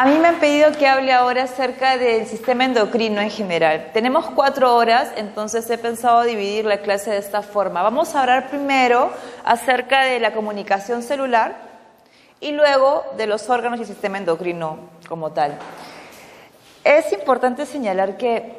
A mí me han pedido que hable ahora acerca del sistema endocrino en general. Tenemos 4 horas, entonces he pensado dividir la clase de esta forma. Vamos a hablar primero acerca de la comunicación celular y luego de los órganos y el sistema endocrino como tal. Es importante señalar que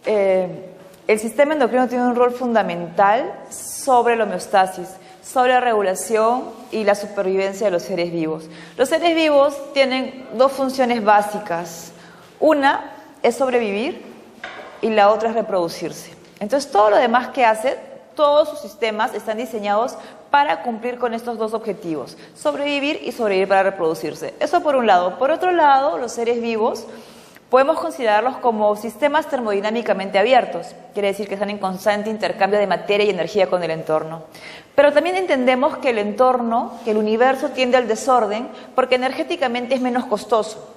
el sistema endocrino tiene un rol fundamental sobre la homeostasis, sobre la regulación y la supervivencia de los seres vivos. Los seres vivos tienen 2 funciones básicas. Una es sobrevivir y la otra es reproducirse. Entonces, todo lo demás que hace, todos sus sistemas están diseñados para cumplir con estos 2 objetivos: sobrevivir y sobrevivir para reproducirse. Eso por un lado. Por otro lado, los seres vivos podemos considerarlos como sistemas termodinámicamente abiertos, quiere decir que están en constante intercambio de materia y energía con el entorno. Pero también entendemos que el entorno, que el universo tiende al desorden porque energéticamente es menos costoso.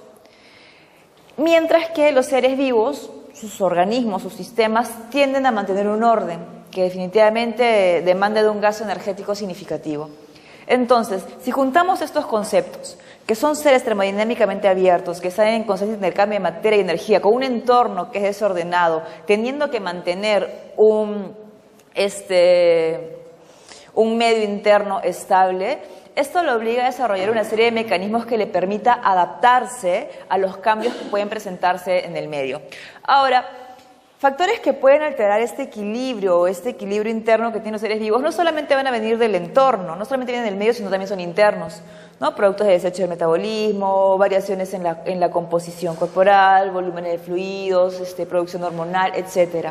Mientras que los seres vivos, sus organismos, sus sistemas, tienden a mantener un orden que definitivamente demanda de un gasto energético significativo. Entonces, si juntamos estos conceptos, que son seres termodinámicamente abiertos, que están en constante intercambio de materia y energía, con un entorno que es desordenado, teniendo que mantener un medio interno estable, esto lo obliga a desarrollar una serie de mecanismos que le permita adaptarse a los cambios que pueden presentarse en el medio. Ahora, factores que pueden alterar este equilibrio o este equilibrio interno que tienen los seres vivos no solamente van a venir del entorno, no solamente vienen del medio, sino también son internos, ¿no? Productos de desecho del metabolismo, variaciones en la composición corporal, volúmenes de fluidos, producción hormonal, etc.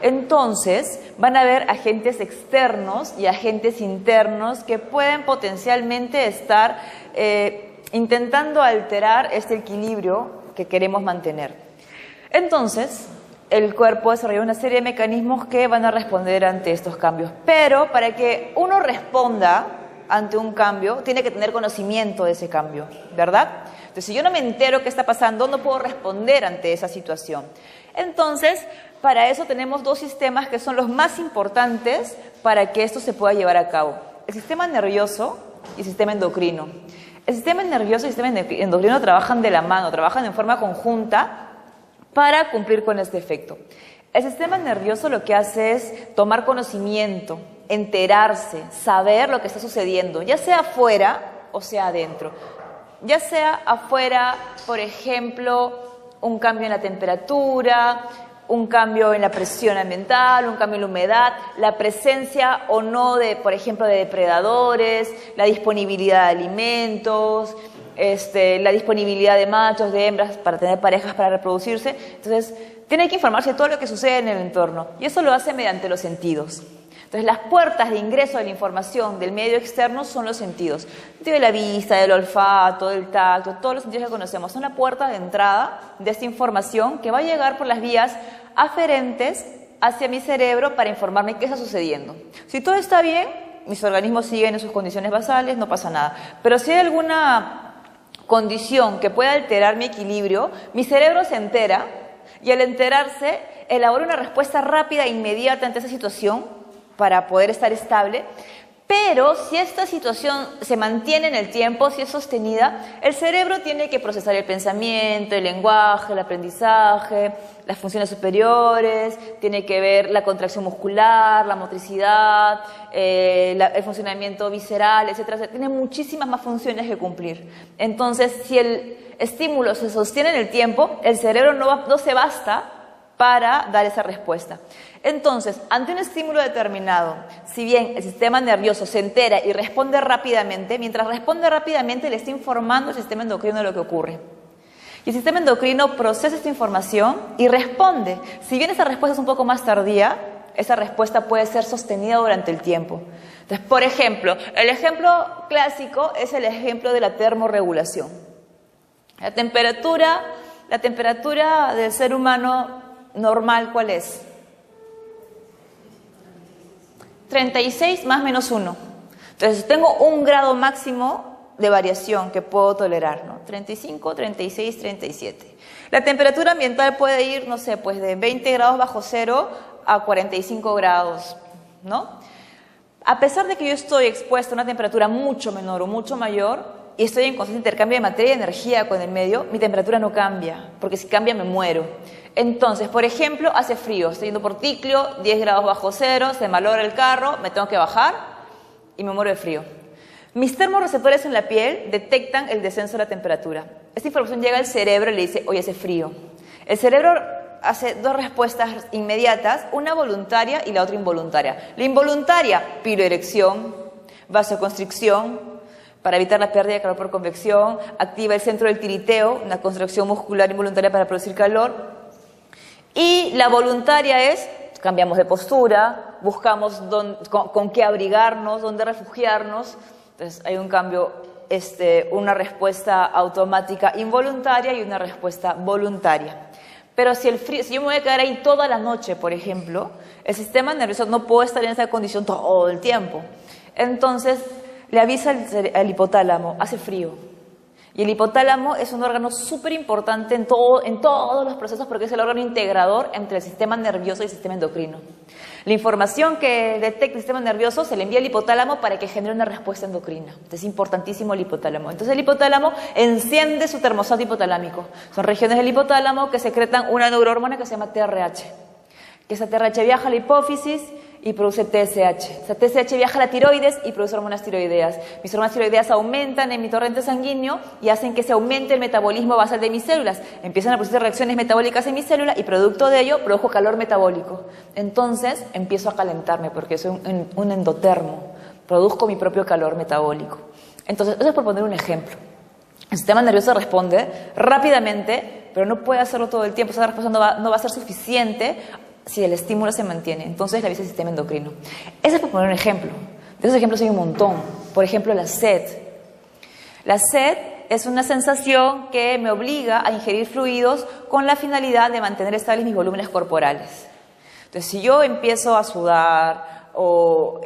Entonces, van a haber agentes externos y agentes internos que pueden potencialmente estar intentando alterar este equilibrio que queremos mantener. Entonces, el cuerpo desarrolla una serie de mecanismos que van a responder ante estos cambios. Pero para que uno responda ante un cambio, tiene que tener conocimiento de ese cambio, ¿verdad? Entonces, si yo no me entero qué está pasando, no puedo responder ante esa situación. Entonces, para eso tenemos 2 sistemas que son los más importantes para que esto se pueda llevar a cabo: el sistema nervioso y el sistema endocrino. El sistema nervioso y el sistema endocrino trabajan de la mano, trabajan en forma conjunta para cumplir con este efecto. El sistema nervioso lo que hace es tomar conocimiento, enterarse, saber lo que está sucediendo, ya sea afuera o sea adentro. Ya sea afuera, por ejemplo, un cambio en la temperatura, un cambio en la presión ambiental, un cambio en la humedad, la presencia o no de, por ejemplo, de depredadores, la disponibilidad de alimentos, la disponibilidad de machos, de hembras para tener parejas para reproducirse. Entonces, tiene que informarse de todo lo que sucede en el entorno y eso lo hace mediante los sentidos. Entonces, las puertas de ingreso de la información del medio externo son los sentidos. De la vista, del olfato, del tacto, todos los sentidos que conocemos. Son la puerta de entrada de esta información que va a llegar por las vías aferentes hacia mi cerebro para informarme qué está sucediendo. Si todo está bien, mis organismos siguen en sus condiciones basales, no pasa nada. Pero si hay alguna condición que pueda alterar mi equilibrio, mi cerebro se entera y al enterarse elabora una respuesta rápida e inmediata ante esa situación para poder estar estable. Pero si esta situación se mantiene en el tiempo, si es sostenida, el cerebro tiene que procesar el pensamiento, el lenguaje, el aprendizaje, las funciones superiores, tiene que ver la contracción muscular, la motricidad, el funcionamiento visceral, etc. Tiene muchísimas más funciones que cumplir. Entonces, si el estímulo se sostiene en el tiempo, el cerebro no se basta para dar esa respuesta. Entonces, ante un estímulo determinado, si bien el sistema nervioso se entera y responde rápidamente, mientras responde rápidamente le está informando al sistema endocrino de lo que ocurre. Y el sistema endocrino procesa esta información y responde. Si bien esa respuesta es un poco más tardía, esa respuesta puede ser sostenida durante el tiempo. Entonces, por ejemplo, el ejemplo clásico es el ejemplo de la termorregulación. La temperatura del ser humano normal, ¿cuál es? 36 más menos 1. Entonces, tengo un grado máximo de variación que puedo tolerar, ¿no? 35, 36, 37. La temperatura ambiental puede ir, no sé, pues de 20 grados bajo cero a 45 grados, ¿no? A pesar de que yo estoy expuesto a una temperatura mucho menor o mucho mayor, y estoy en constante intercambio de materia y energía con el medio, mi temperatura no cambia, porque si cambia me muero. Entonces, por ejemplo, hace frío, estoy yendo por Ticlio, 10 grados bajo cero, se malogra el carro, me tengo que bajar y me muero de frío. Mis termorreceptores en la piel detectan el descenso de la temperatura. Esta información llega al cerebro y le dice, oye, hace frío. El cerebro hace dos respuestas inmediatas, una voluntaria y la otra involuntaria. La involuntaria, piloerección, vasoconstricción, para evitar la pérdida de calor por convección, activa el centro del tiriteo, una contracción muscular involuntaria para producir calor. Y la voluntaria es, cambiamos de postura, buscamos con qué abrigarnos, dónde refugiarnos. Entonces hay un cambio, una respuesta automática involuntaria y una respuesta voluntaria. Pero si yo me voy a quedar ahí toda la noche, por ejemplo, el sistema nervioso no puede estar en esa condición todo el tiempo. Entonces le avisa al hipotálamo, hace frío. Y el hipotálamo es un órgano súper importante en todos los procesos porque es el órgano integrador entre el sistema nervioso y el sistema endocrino. La información que detecta el sistema nervioso se le envía al hipotálamo para que genere una respuesta endocrina. Entonces es importantísimo el hipotálamo. Entonces el hipotálamo enciende su termostato hipotalámico. Son regiones del hipotálamo que secretan una neurohormona que se llama TRH. Que esa TRH viaja a la hipófisis y produce TSH. Esa TSH viaja a la tiroides y produce hormonas tiroideas. Mis hormonas tiroideas aumentan en mi torrente sanguíneo y hacen que se aumente el metabolismo basal de mis células. Empiezan a producir reacciones metabólicas en mi célula y producto de ello produjo calor metabólico. Entonces empiezo a calentarme porque soy un endotermo. Produzco mi propio calor metabólico. Entonces, eso es por poner un ejemplo. El sistema nervioso responde rápidamente, pero no puede hacerlo todo el tiempo. Esa respuesta no va a ser suficiente si el estímulo se mantiene. Entonces le avisa el sistema endocrino. Ese es por poner un ejemplo. De esos ejemplos hay un montón. Por ejemplo, la sed. La sed es una sensación que me obliga a ingerir fluidos con la finalidad de mantener estables mis volúmenes corporales. Entonces, si yo empiezo a sudar o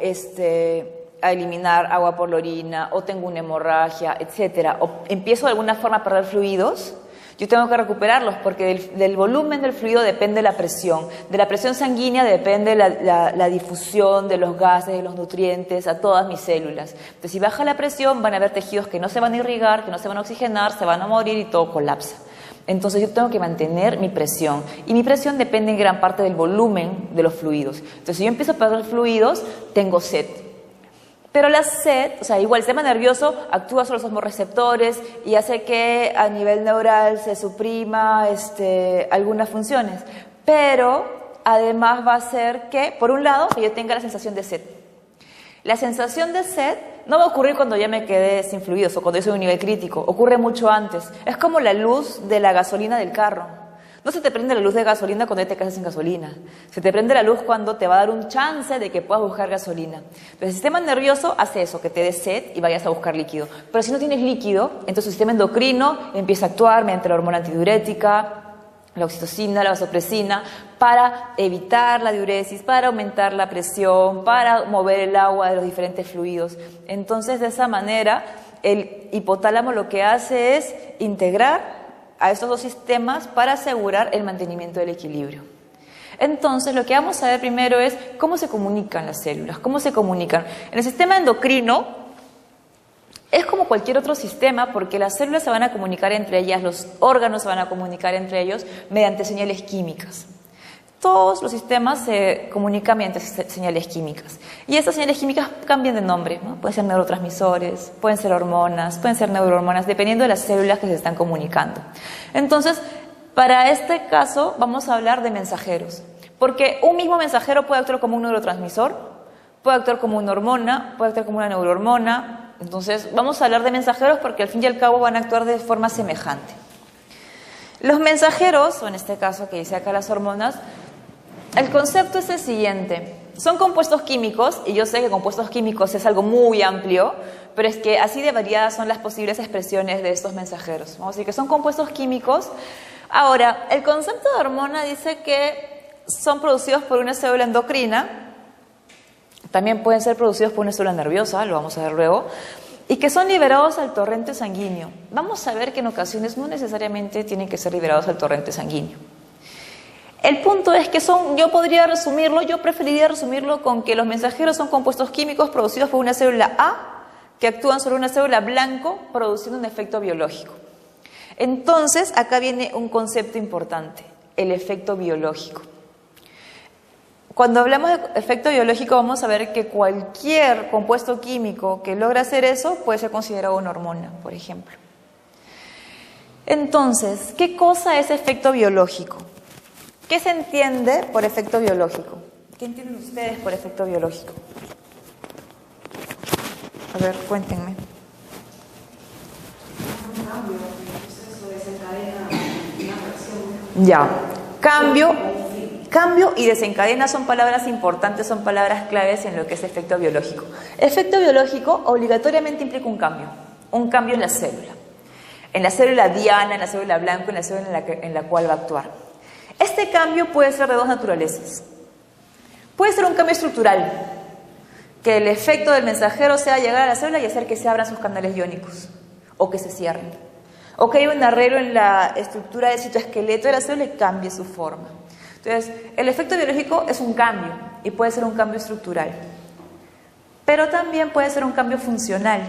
a eliminar agua por la orina o tengo una hemorragia, etcétera, o empiezo de alguna forma a perder fluidos, yo tengo que recuperarlos porque del volumen del fluido depende la presión. De la presión sanguínea depende la difusión de los gases, de los nutrientes a todas mis células. Entonces, si baja la presión, van a haber tejidos que no se van a irrigar, que no se van a oxigenar, se van a morir y todo colapsa. Entonces, yo tengo que mantener mi presión. Y mi presión depende en gran parte del volumen de los fluidos. Entonces, si yo empiezo a perder fluidos, tengo sed. Pero la sed, o sea, igual el sistema nervioso actúa sobre los osmorreceptores y hace que a nivel neural se suprima algunas funciones. Pero además va a hacer que, por un lado, que yo tenga la sensación de sed. La sensación de sed no va a ocurrir cuando ya me quedé sin fluidos o cuando yo soy en un nivel crítico. Ocurre mucho antes. Es como la luz de la gasolina del carro. No se te prende la luz de gasolina cuando ya te quedas sin gasolina. Se te prende la luz cuando te va a dar un chance de que puedas buscar gasolina. Pero el sistema nervioso hace eso, que te dé sed y vayas a buscar líquido. Pero si no tienes líquido, entonces el sistema endocrino empieza a actuar mediante la hormona antidiurética, la oxitocina, la vasopresina, para evitar la diuresis, para aumentar la presión, para mover el agua de los diferentes fluidos. Entonces, de esa manera, el hipotálamo lo que hace es integrar a estos dos sistemas para asegurar el mantenimiento del equilibrio. Entonces, lo que vamos a ver primero es cómo se comunican las células, cómo se comunican. En el sistema endocrino es como cualquier otro sistema porque las células se van a comunicar entre ellas, los órganos se van a comunicar entre ellos mediante señales químicas. Todos los sistemas se comunican mediante señales químicas. Y estas señales químicas cambian de nombre, ¿no? Pueden ser neurotransmisores, pueden ser hormonas, pueden ser neurohormonas, dependiendo de las células que se están comunicando. Entonces, para este caso vamos a hablar de mensajeros. Porque un mismo mensajero puede actuar como un neurotransmisor, puede actuar como una hormona, puede actuar como una neurohormona. Entonces, vamos a hablar de mensajeros porque al fin y al cabo van a actuar de forma semejante. Los mensajeros, o en este caso que dice acá las hormonas, el concepto es el siguiente. Son compuestos químicos, y yo sé que compuestos químicos es algo muy amplio, pero es que así de variadas son las posibles expresiones de estos mensajeros. Vamos a decir que son compuestos químicos. Ahora, el concepto de hormona dice que son producidos por una célula endocrina, también pueden ser producidos por una célula nerviosa, lo vamos a ver luego, y que son liberados al torrente sanguíneo. Vamos a ver que en ocasiones no necesariamente tienen que ser liberados al torrente sanguíneo. El punto es que yo podría resumirlo, yo preferiría resumirlo con que los mensajeros son compuestos químicos producidos por una célula A que actúan sobre una célula blanco produciendo un efecto biológico. Entonces, acá viene un concepto importante, el efecto biológico. Cuando hablamos de efecto biológico vamos a ver que cualquier compuesto químico que logra hacer eso puede ser considerado una hormona, por ejemplo. Entonces, ¿qué cosa es efecto biológico? ¿Qué se entiende por efecto biológico? ¿Qué entienden ustedes por efecto biológico? A ver, cuéntenme. Ya, cambio y desencadena son palabras importantes, son palabras claves en lo que es efecto biológico. Efecto biológico obligatoriamente implica un cambio en la célula diana, en la célula blanco, en la célula en la cual va a actuar. Este cambio puede ser de dos naturalezas. Puede ser un cambio estructural, que el efecto del mensajero sea llegar a la célula y hacer que se abran sus canales iónicos, o que se cierren, o que haya un arreglo en la estructura del citoesqueleto de la célula y cambie su forma. Entonces, el efecto biológico es un cambio, y puede ser un cambio estructural, pero también puede ser un cambio funcional.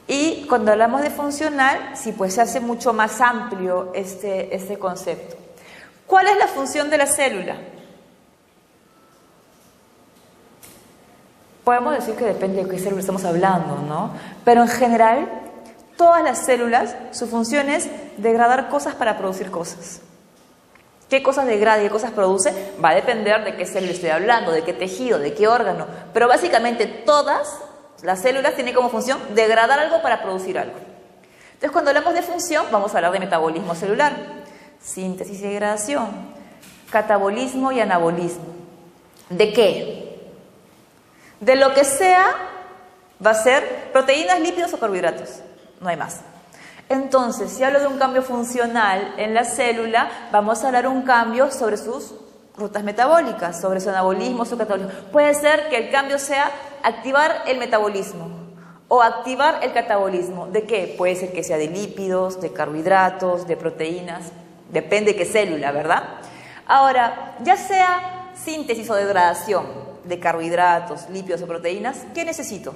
Y cuando hablamos de funcional, sí, pues se hace mucho más amplio este concepto. ¿Cuál es la función de la célula? Podemos decir que depende de qué célula estamos hablando, ¿no? Pero en general, todas las células, su función es degradar cosas para producir cosas. ¿Qué cosas degrada y qué cosas produce? Va a depender de qué célula estoy hablando, de qué tejido, de qué órgano. Pero básicamente todas las células tienen como función degradar algo para producir algo. Entonces, cuando hablamos de función, vamos a hablar de metabolismo celular, síntesis y degradación, catabolismo y anabolismo. ¿De qué? De lo que sea, va a ser proteínas, lípidos o carbohidratos. No hay más. Entonces, si hablo de un cambio funcional en la célula, vamos a hablar un cambio sobre sus rutas metabólicas, sobre su anabolismo, su catabolismo. Puede ser que el cambio sea activar el metabolismo o activar el catabolismo. ¿De qué? Puede ser que sea de lípidos, de carbohidratos, de proteínas. Depende de qué célula, ¿verdad? Ahora, ya sea síntesis o degradación de carbohidratos, lípidos o proteínas, ¿qué necesito?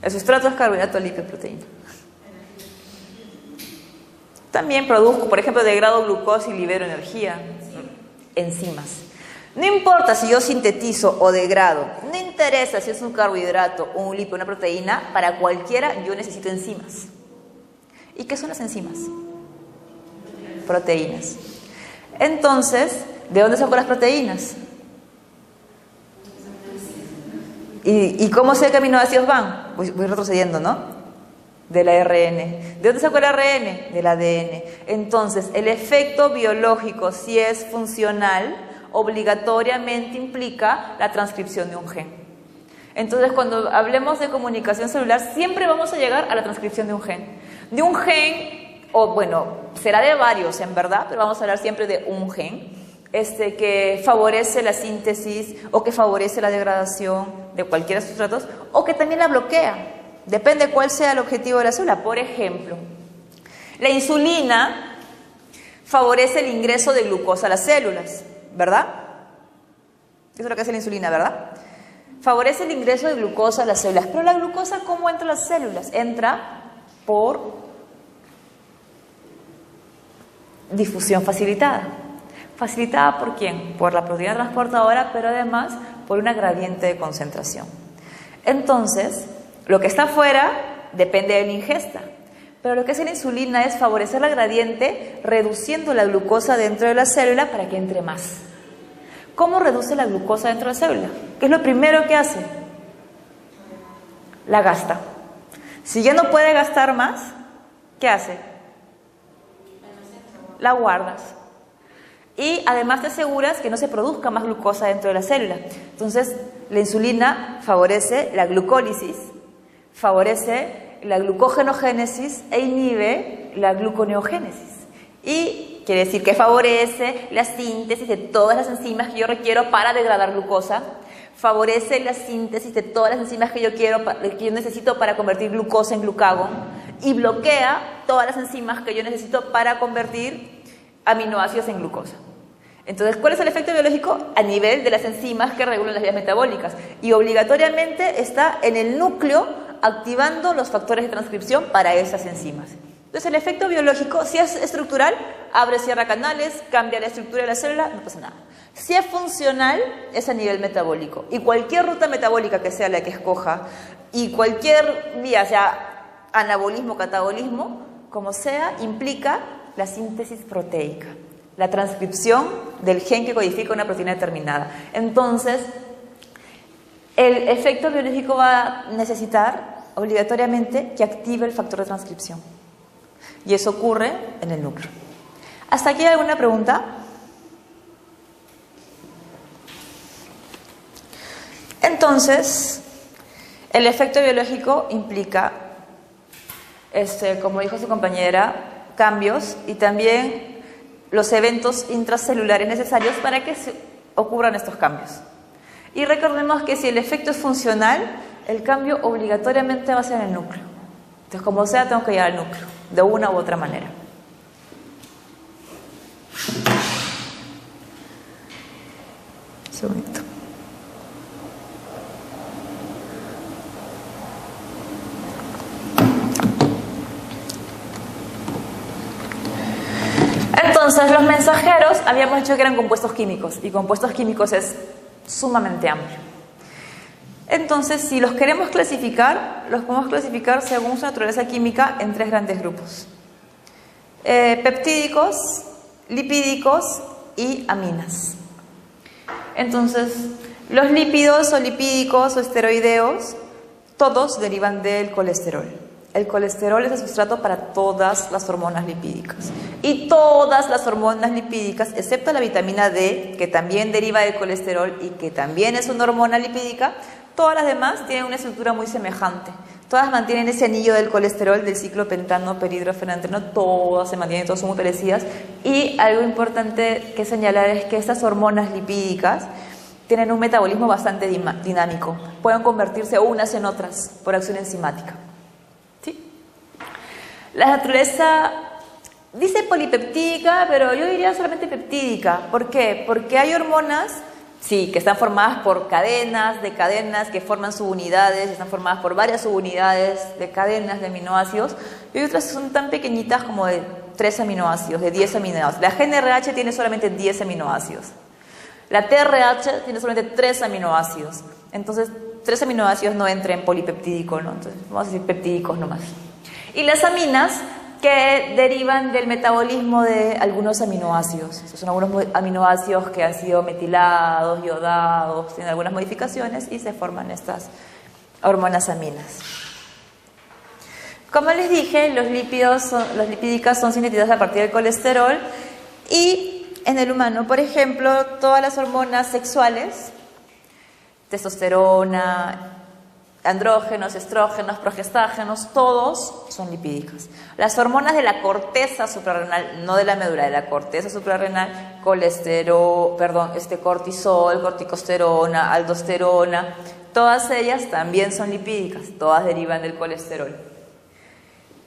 El sustrato es carbohidrato, lípido, proteína. También produzco, por ejemplo, degrado glucosa y libero energía. Enzimas. No importa si yo sintetizo o degrado, no interesa si es un carbohidrato, un lípido, una proteína, para cualquiera yo necesito enzimas. ¿Y qué son las enzimas? Proteínas. Entonces, ¿de dónde saco las proteínas? ¿Y cómo sé qué aminoácidos van? Voy retrocediendo, ¿no? Del ARN. ¿De dónde saco el ARN? Del ADN. Entonces, el efecto biológico, si es funcional, obligatoriamente implica la transcripción de un gen. Entonces, cuando hablemos de comunicación celular, siempre vamos a llegar a la transcripción de un gen. De un gen, o bueno, será de varios en verdad, pero vamos a hablar siempre de un gen, que favorece la síntesis o que favorece la degradación de cualquiera de sus sustratos, o que también la bloquea. Depende cuál sea el objetivo de la célula. Por ejemplo, la insulina favorece el ingreso de glucosa a las células, ¿verdad? Eso es lo que hace la insulina, ¿verdad? Favorece el ingreso de glucosa a las células. Pero la glucosa, ¿cómo entra a las células? Entra por difusión facilitada. ¿Facilitada por quién? Por la proteína transportadora, pero además por una gradiente de concentración. Entonces, lo que está afuera depende de la ingesta, pero lo que hace la insulina es favorecer la gradiente reduciendo la glucosa dentro de la célula para que entre más. ¿Cómo reduce la glucosa dentro de la célula? ¿Qué es lo primero que hace? La gasta. Si ya no puede gastar más, ¿qué hace? La guardas. Y además te aseguras que no se produzca más glucosa dentro de la célula. Entonces, la insulina favorece la glucólisis, favorece la glucogenogénesis e inhibe la gluconeogénesis. Y quiere decir que favorece la síntesis de todas las enzimas que yo requiero para degradar glucosa, favorece la síntesis de todas las enzimas que yo necesito para convertir glucosa en glucagón y bloquea todas las enzimas que yo necesito para convertir aminoácidos en glucosa. Entonces, ¿cuál es el efecto biológico? A nivel de las enzimas que regulan las vías metabólicas. Y obligatoriamente está en el núcleo activando los factores de transcripción para esas enzimas. Entonces, el efecto biológico, si es estructural, abre, cierra canales, cambia la estructura de la célula, no pasa nada. Si es funcional, es a nivel metabólico. Y cualquier ruta metabólica que sea la que escoja, y cualquier vía, sea anabolismo, catabolismo, como sea, implica la síntesis proteica, la transcripción del gen que codifica una proteína determinada. Entonces, el efecto biológico va a necesitar obligatoriamente que active el factor de transcripción. Y eso ocurre en el núcleo. ¿Hasta aquí hay alguna pregunta? Entonces, el efecto biológico implica, como dijo su compañera, cambios y también los eventos intracelulares necesarios para que ocurran estos cambios. Y recordemos que si el efecto es funcional, el cambio obligatoriamente va a ser en el núcleo. Entonces, como sea, tengo que llegar al núcleo, de una u otra manera. Un segundito. Entonces, los mensajeros habíamos dicho que eran compuestos químicos, y compuestos químicos es sumamente amplio. Entonces, si los queremos clasificar, los podemos clasificar según su naturaleza química en tres grandes grupos: peptídicos, lipídicos y aminas. Entonces, los lípidos o lipídicos o esteroideos, todos derivan del colesterol. El colesterol es el sustrato para todas las hormonas lipídicas. Y todas las hormonas lipídicas, excepto la vitamina D, que también deriva del colesterol y que también es una hormona lipídica, todas las demás tienen una estructura muy semejante. Todas mantienen ese anillo del colesterol, del ciclo pentano, perhidrofenantreno, todas se mantienen, todas son muy parecidas. Y algo importante que señalar es que estas hormonas lipídicas tienen un metabolismo bastante dinámico. Pueden convertirse unas en otras por acción enzimática. La naturaleza dice polipeptídica, pero yo diría solamente peptídica. ¿Por qué? Porque hay hormonas, sí, que están formadas por cadenas de cadenas que forman subunidades, están formadas por varias subunidades de cadenas de aminoácidos, y hay otras que son tan pequeñitas como de 3 aminoácidos, de 10 aminoácidos. La GNRH tiene solamente 10 aminoácidos. La TRH tiene solamente 3 aminoácidos. Entonces, 3 aminoácidos no entran en polipeptídico, ¿no? Entonces, vamos a decir peptídicos nomás. Y las aminas, que derivan del metabolismo de algunos aminoácidos. Estos son algunos aminoácidos que han sido metilados, iodados, tienen algunas modificaciones y se forman estas hormonas aminas. Como les dije, las lipídicas son sintetizadas a partir del colesterol, y en el humano, por ejemplo, todas las hormonas sexuales, testosterona, andrógenos, estrógenos, progestágenos, todos son lipídicas. Las hormonas de la corteza suprarrenal, no de la médula, de la corteza suprarrenal, cortisol, corticosterona, aldosterona, todas ellas también son lipídicas, todas derivan del colesterol.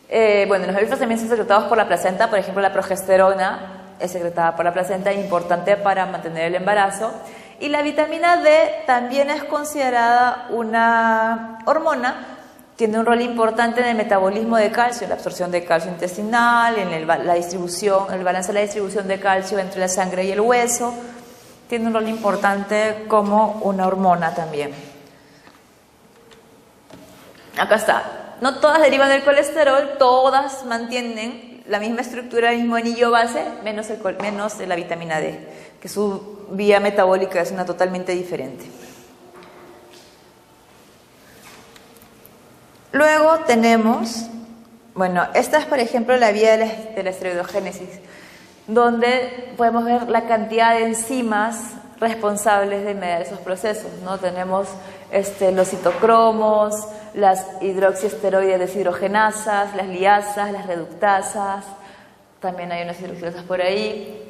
Los mamíferos también son secretados por la placenta. Por ejemplo, la progesterona es secretada por la placenta, importante para mantener el embarazo. Y la vitamina D también es considerada una hormona, tiene un rol importante en el metabolismo de calcio, la absorción de calcio intestinal, en el balance de la distribución de calcio entre la sangre y el hueso. Tiene un rol importante como una hormona también. Acá está. No todas derivan del colesterol, todas mantienen la misma estructura, el mismo anillo base, menos la vitamina D, que su vía metabólica es una totalmente diferente. Luego tenemos, esta es por ejemplo la vía de la esteroidogénesis, donde podemos ver la cantidad de enzimas responsables de mediar esos procesos, ¿no? Tenemos los citocromos, las hidroxiesteroides deshidrogenasas, las liasas, las reductasas, también hay unas hidroxilasas por ahí.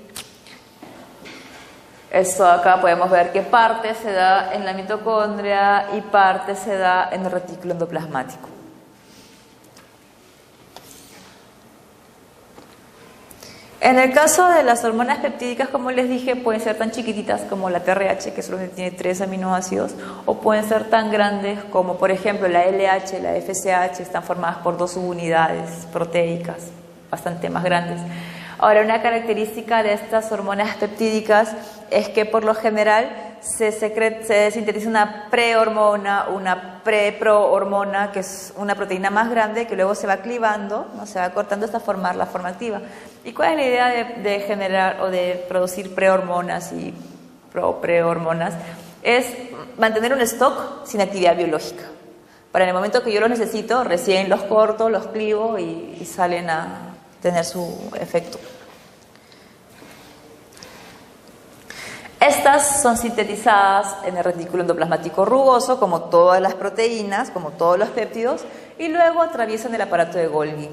Esto acá podemos ver que parte se da en la mitocondria y parte se da en el retículo endoplasmático. En el caso de las hormonas peptídicas, como les dije, pueden ser tan chiquititas como la TRH, que solo tiene 3 aminoácidos, o pueden ser tan grandes como, por ejemplo, la LH, la FSH, están formadas por 2 subunidades proteicas, bastante más grandes. Ahora, una característica de estas hormonas peptídicas es que por lo general se sintetiza una prehormona, una preprohormona, que es una proteína más grande que luego se va clivando, ¿no? Se va cortando hasta formar la forma activa. ¿Y cuál es la idea de generar o de producir prehormonas y prehormonas? Es mantener un stock sin actividad biológica. Para el momento que yo los necesito, recién los corto, los clivo y salen a tener su efecto. Estas son sintetizadas en el retículo endoplasmático rugoso, como todas las proteínas, como todos los péptidos, y luego atraviesan el aparato de Golgi.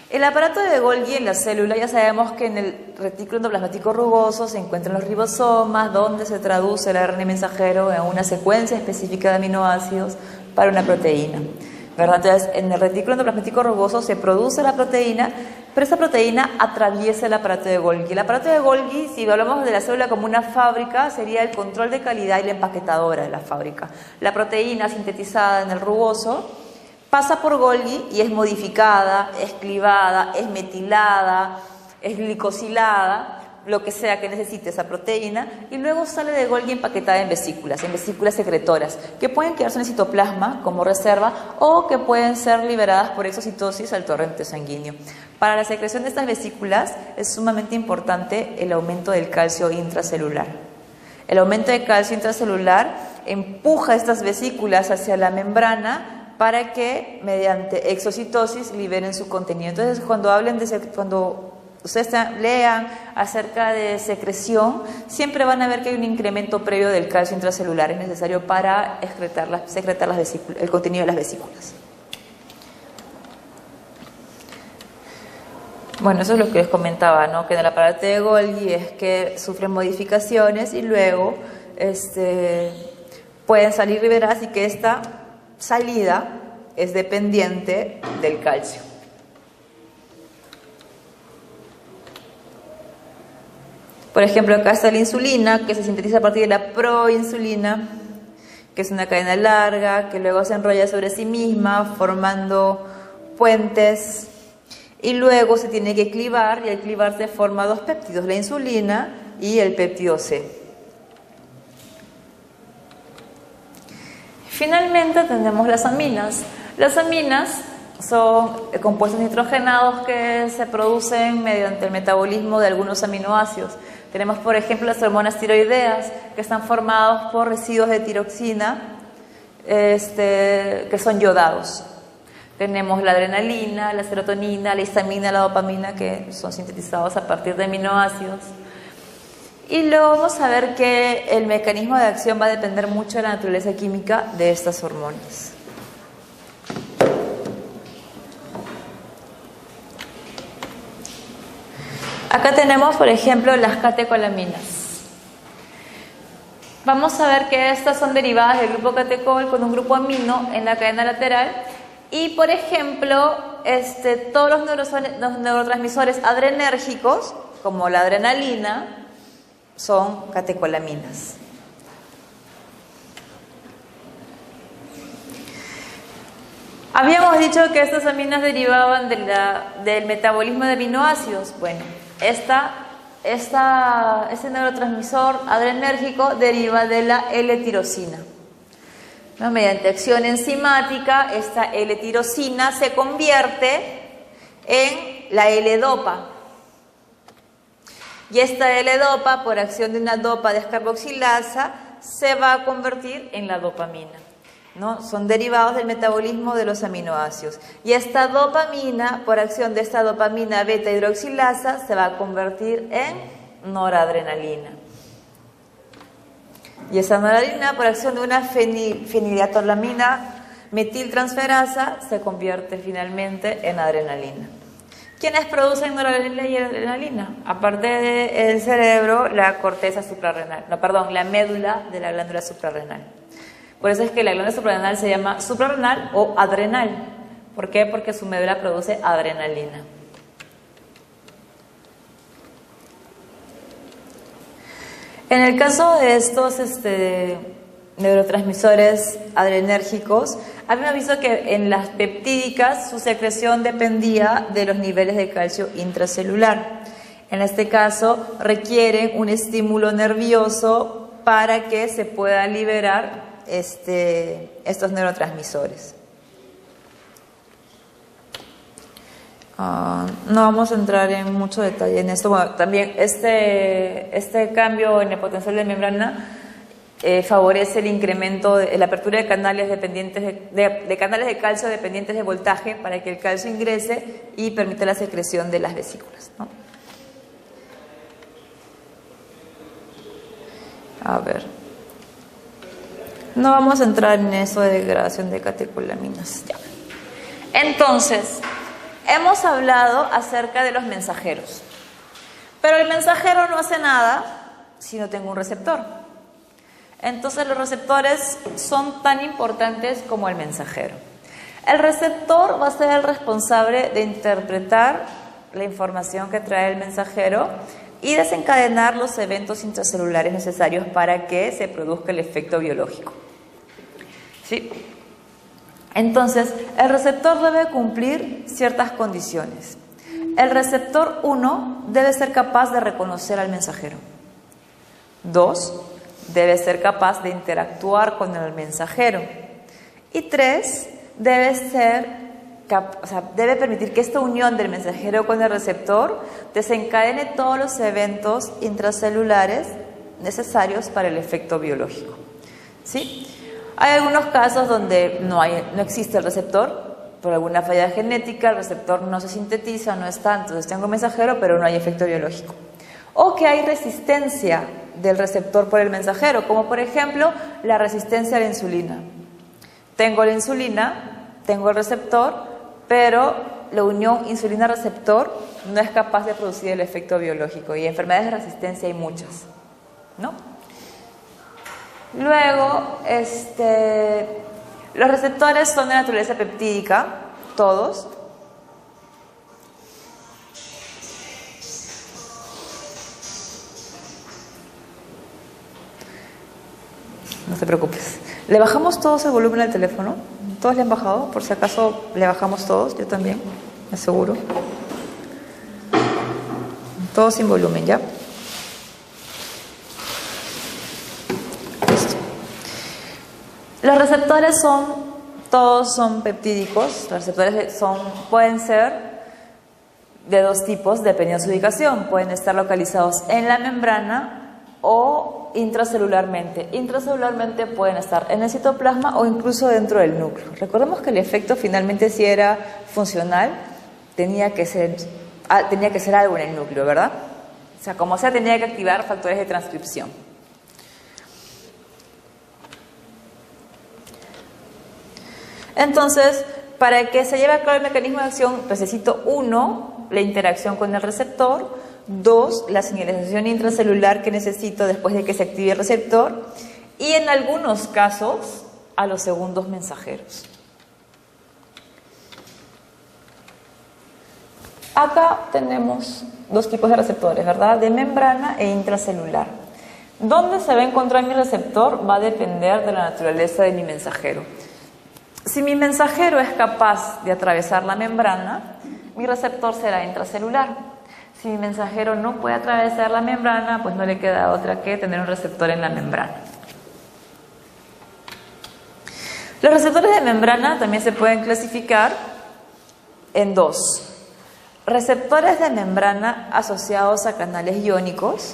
El aparato de Golgi en la célula, ya sabemos que en el retículo endoplasmático rugoso se encuentran los ribosomas, donde se traduce el ARN mensajero en una secuencia específica de aminoácidos para una proteína, ¿verdad? Entonces, en el retículo endoplasmático rugoso se produce la proteína, pero esta proteína atraviesa el aparato de Golgi. El aparato de Golgi, si hablamos de la célula como una fábrica, sería el control de calidad y la empaquetadora de la fábrica. La proteína sintetizada en el rugoso pasa por Golgi y es modificada, es clivada, es metilada, es glicosilada, lo que sea que necesite esa proteína, y luego sale de Golgi empaquetada en vesículas secretoras, que pueden quedarse en el citoplasma como reserva o que pueden ser liberadas por exocitosis al torrente sanguíneo. Para la secreción de estas vesículas es sumamente importante el aumento del calcio intracelular. El aumento de calcio intracelular empuja estas vesículas hacia la membrana para que mediante exocitosis liberen su contenido. Entonces, cuando ustedes lean acerca de secreción, siempre van a ver que hay un incremento previo del calcio intracelular, es necesario para secretar las vesículas, el contenido de las vesículas. Bueno, eso es lo que les comentaba, ¿no? Que en el aparato de Golgi es que sufren modificaciones y luego pueden salir liberadas, y que esta salida es dependiente del calcio. Por ejemplo, acá está la insulina, que se sintetiza a partir de la proinsulina, que es una cadena larga, que luego se enrolla sobre sí misma, formando puentes, y luego se tiene que clivar, y al clivarse forma 2 péptidos, la insulina y el péptido C. Finalmente tenemos las aminas. Las aminas son compuestos nitrogenados que se producen mediante el metabolismo de algunos aminoácidos. Tenemos, por ejemplo, las hormonas tiroideas, que están formados por residuos de tiroxina que son yodados. Tenemos la adrenalina, la serotonina, la histamina, la dopamina, que son sintetizados a partir de aminoácidos. Y luego vamos a ver que el mecanismo de acción va a depender mucho de la naturaleza química de estas hormonas. Acá tenemos, por ejemplo, las catecolaminas. Vamos a ver que estas son derivadas del grupo catecol con un grupo amino en la cadena lateral. Y, por ejemplo, todos los neurotransmisores adrenérgicos, como la adrenalina, son catecolaminas. Habíamos dicho que estas aminas derivaban del metabolismo de aminoácidos. Bueno, este neurotransmisor adrenérgico deriva de la L-tirosina. ¿No? Mediante acción enzimática, esta L-tirosina se convierte en la L-dopa. Y esta L-dopa, por acción de una dopa descarboxilasa, se va a convertir en la dopamina, ¿no? Son derivados del metabolismo de los aminoácidos. Y esta dopamina, por acción de esta dopamina beta hidroxilasa, se va a convertir en noradrenalina. Y esa noradrenalina, por acción de una feniletolamina metiltransferasa, se convierte finalmente en adrenalina. ¿Quiénes producen noradrenalina y adrenalina? Aparte del cerebro, la corteza suprarrenal, la médula de la glándula suprarrenal. Por eso es que la glándula suprarrenal se llama suprarrenal o adrenal. ¿Por qué? Porque su médula produce adrenalina. En el caso de estos neurotransmisores adrenérgicos, habíamos visto que en las peptídicas su secreción dependía de los niveles de calcio intracelular. En este caso requieren un estímulo nervioso para que se puedan liberar estos neurotransmisores. No vamos a entrar en mucho detalle en esto. Bueno, también este cambio en el potencial de membrana favorece el incremento de la apertura de canales dependientes de canales de calcio dependientes de voltaje para que el calcio ingrese y permita la secreción de las vesículas, ¿no? A ver, no vamos a entrar en eso de degradación de catecolaminas. Ya. Entonces, hemos hablado acerca de los mensajeros, pero el mensajero no hace nada si no tengo un receptor. Entonces los receptores son tan importantes como el mensajero. El receptor va a ser el responsable de interpretar la información que trae el mensajero y desencadenar los eventos intracelulares necesarios para que se produzca el efecto biológico. ¿Sí? Entonces, el receptor debe cumplir ciertas condiciones. El receptor 1 debe ser capaz de reconocer al mensajero. 2, debe ser capaz de interactuar con el mensajero. Y 3, debe permitir que esta unión del mensajero con el receptor desencadene todos los eventos intracelulares necesarios para el efecto biológico. ¿Sí? Hay algunos casos donde no existe el receptor, por alguna falla genética, el receptor no se sintetiza, no está, entonces tengo mensajero, pero no hay efecto biológico. O que hay resistencia del receptor por el mensajero, como por ejemplo la resistencia a la insulina. Tengo la insulina, tengo el receptor, pero la unión insulina-receptor no es capaz de producir el efecto biológico, y enfermedades de resistencia hay muchas, ¿no? Luego, los receptores son de naturaleza peptídica, todos. No te preocupes. ¿Le bajamos todos el volumen al teléfono? ¿Todos le han bajado? Por si acaso le bajamos todos, yo también, me aseguro. Todos sin volumen, ¿ya? Los receptores todos son peptídicos. Los receptores pueden ser de dos tipos, dependiendo de su ubicación. Pueden estar localizados en la membrana o intracelularmente. Intracelularmente pueden estar en el citoplasma o incluso dentro del núcleo. Recordemos que el efecto finalmente, si era funcional, tenía que ser algo en el núcleo, ¿verdad? O sea, como sea, tenía que activar factores de transcripción. Entonces, para que se lleve a cabo el mecanismo de acción, necesito 1, la interacción con el receptor, 2, la señalización intracelular que necesito después de que se active el receptor, y en algunos casos, a los segundos mensajeros. Acá tenemos dos tipos de receptores, ¿verdad? De membrana e intracelular. ¿Dónde se va a encontrar mi receptor? Va a depender de la naturaleza de mi mensajero. Si mi mensajero es capaz de atravesar la membrana, mi receptor será intracelular. Si mi mensajero no puede atravesar la membrana, pues no le queda otra que tener un receptor en la membrana. Los receptores de membrana también se pueden clasificar en dos. Receptores de membrana asociados a canales iónicos,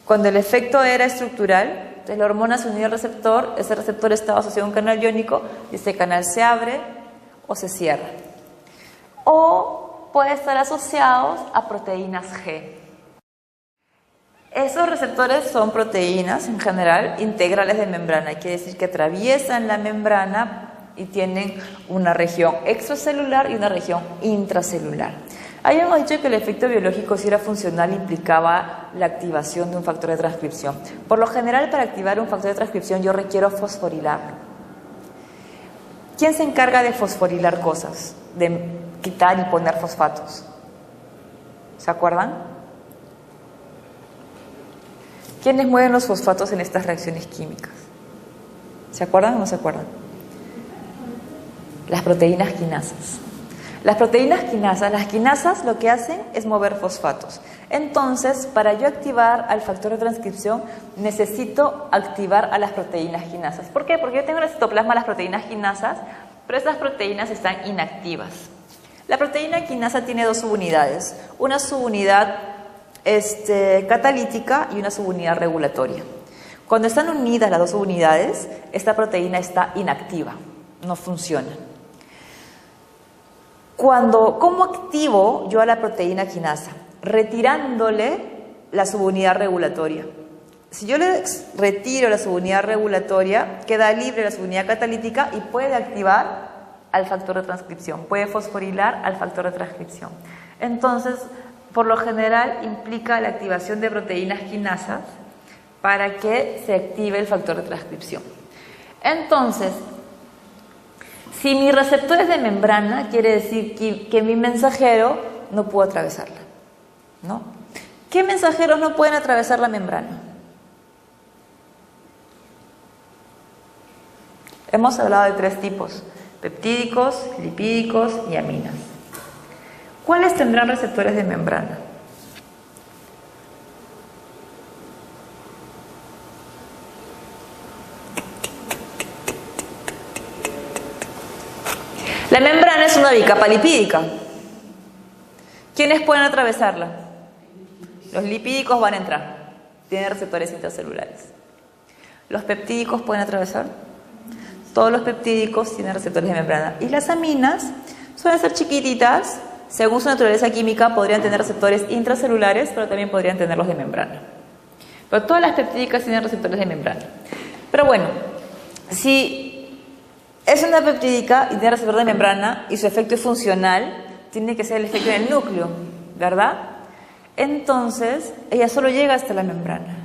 cuando el efecto era estructural. Entonces la hormona se unió al receptor, ese receptor estaba asociado a un canal iónico y ese canal se abre o se cierra. O puede estar asociado a proteínas G. Esos receptores son proteínas en general integrales de membrana, quiere decir que atraviesan la membrana y tienen una región extracelular y una región intracelular. Habíamos dicho que el efecto biológico, si era funcional, implicaba la activación de un factor de transcripción. Por lo general, para activar un factor de transcripción yo requiero fosforilarlo. ¿Quién se encarga de fosforilar cosas? De quitar y poner fosfatos. ¿Se acuerdan? ¿Quiénes mueven los fosfatos en estas reacciones químicas? ¿Se acuerdan o no se acuerdan? Las proteínas quinasas. Las quinasas lo que hacen es mover fosfatos. Entonces, para yo activar al factor de transcripción, necesito activar a las proteínas quinasas. ¿Por qué? Porque yo tengo en el citoplasma las proteínas quinasas, pero estas proteínas están inactivas. La proteína quinasa tiene dos subunidades, una subunidad catalítica y una subunidad regulatoria. Cuando están unidas las dos subunidades, esta proteína está inactiva, no funciona. ¿Cómo activo yo a la proteína quinasa? Retirándole la subunidad regulatoria. Si yo le retiro la subunidad regulatoria, queda libre la subunidad catalítica y puede activar al factor de transcripción, puede fosforilar al factor de transcripción. Entonces, por lo general, implica la activación de proteínas quinasas para que se active el factor de transcripción. Entonces, si mi receptor es de membrana, quiere decir que mi mensajero no pudo atravesarla, ¿no? ¿Qué mensajeros no pueden atravesar la membrana? Hemos hablado de tres tipos: peptídicos, lipídicos y aminas. ¿Cuáles tendrán receptores de membrana? La membrana es una bicapa lipídica. ¿Quiénes pueden atravesarla? Los lipídicos van a entrar. Tienen receptores intracelulares. ¿Los peptídicos pueden atravesar? Todos los peptídicos tienen receptores de membrana. Y las aminas suelen ser chiquititas. Según su naturaleza química, podrían tener receptores intracelulares, pero también podrían tenerlos de membrana. Pero todas las peptídicas tienen receptores de membrana. Pero bueno, si es una peptídica y tiene receptor de membrana y su efecto es funcional, tiene que ser el efecto en el núcleo, ¿verdad? Entonces, ella solo llega hasta la membrana.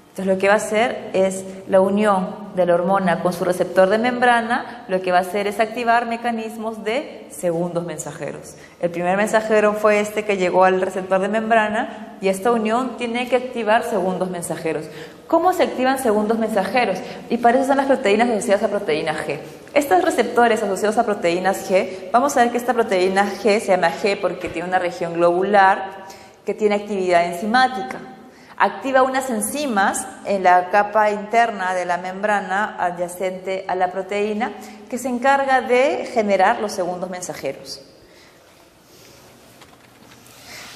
Entonces, lo que va a hacer es la unión de la hormona con su receptor de membrana, lo que va a hacer es activar mecanismos de segundos mensajeros. El primer mensajero fue este que llegó al receptor de membrana y esta unión tiene que activar segundos mensajeros. ¿Cómo se activan segundos mensajeros? Y para eso son las proteínas asociadas a proteína G. Estos receptores asociados a proteínas G, vamos a ver que esta proteína G se llama G porque tiene una región globular que tiene actividad enzimática. Activa unas enzimas en la capa interna de la membrana adyacente a la proteína que se encarga de generar los segundos mensajeros.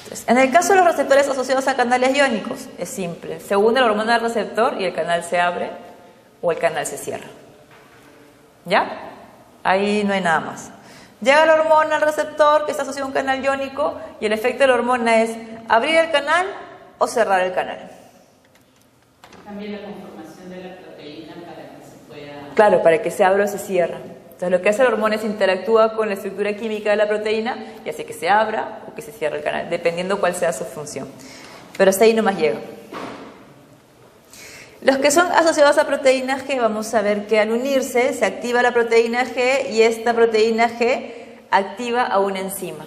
Entonces, en el caso de los receptores asociados a canales iónicos, es simple. Se une la hormona del receptor y el canal se abre o el canal se cierra. ¿Ya? Ahí no hay nada más. Llega la hormona al receptor que está asociado a un canal iónico y el efecto de la hormona es abrir el canal o cerrar el canal. Cambia la conformación de la proteína para que se pueda... Claro, para que se abra o se cierra. Entonces lo que hace la hormona es interactúa con la estructura química de la proteína y hace que se abra o que se cierre el canal, dependiendo cuál sea su función. Pero hasta ahí nomás llega. Los que son asociados a proteína G, vamos a ver que al unirse se activa la proteína G y esta proteína G activa a una enzima.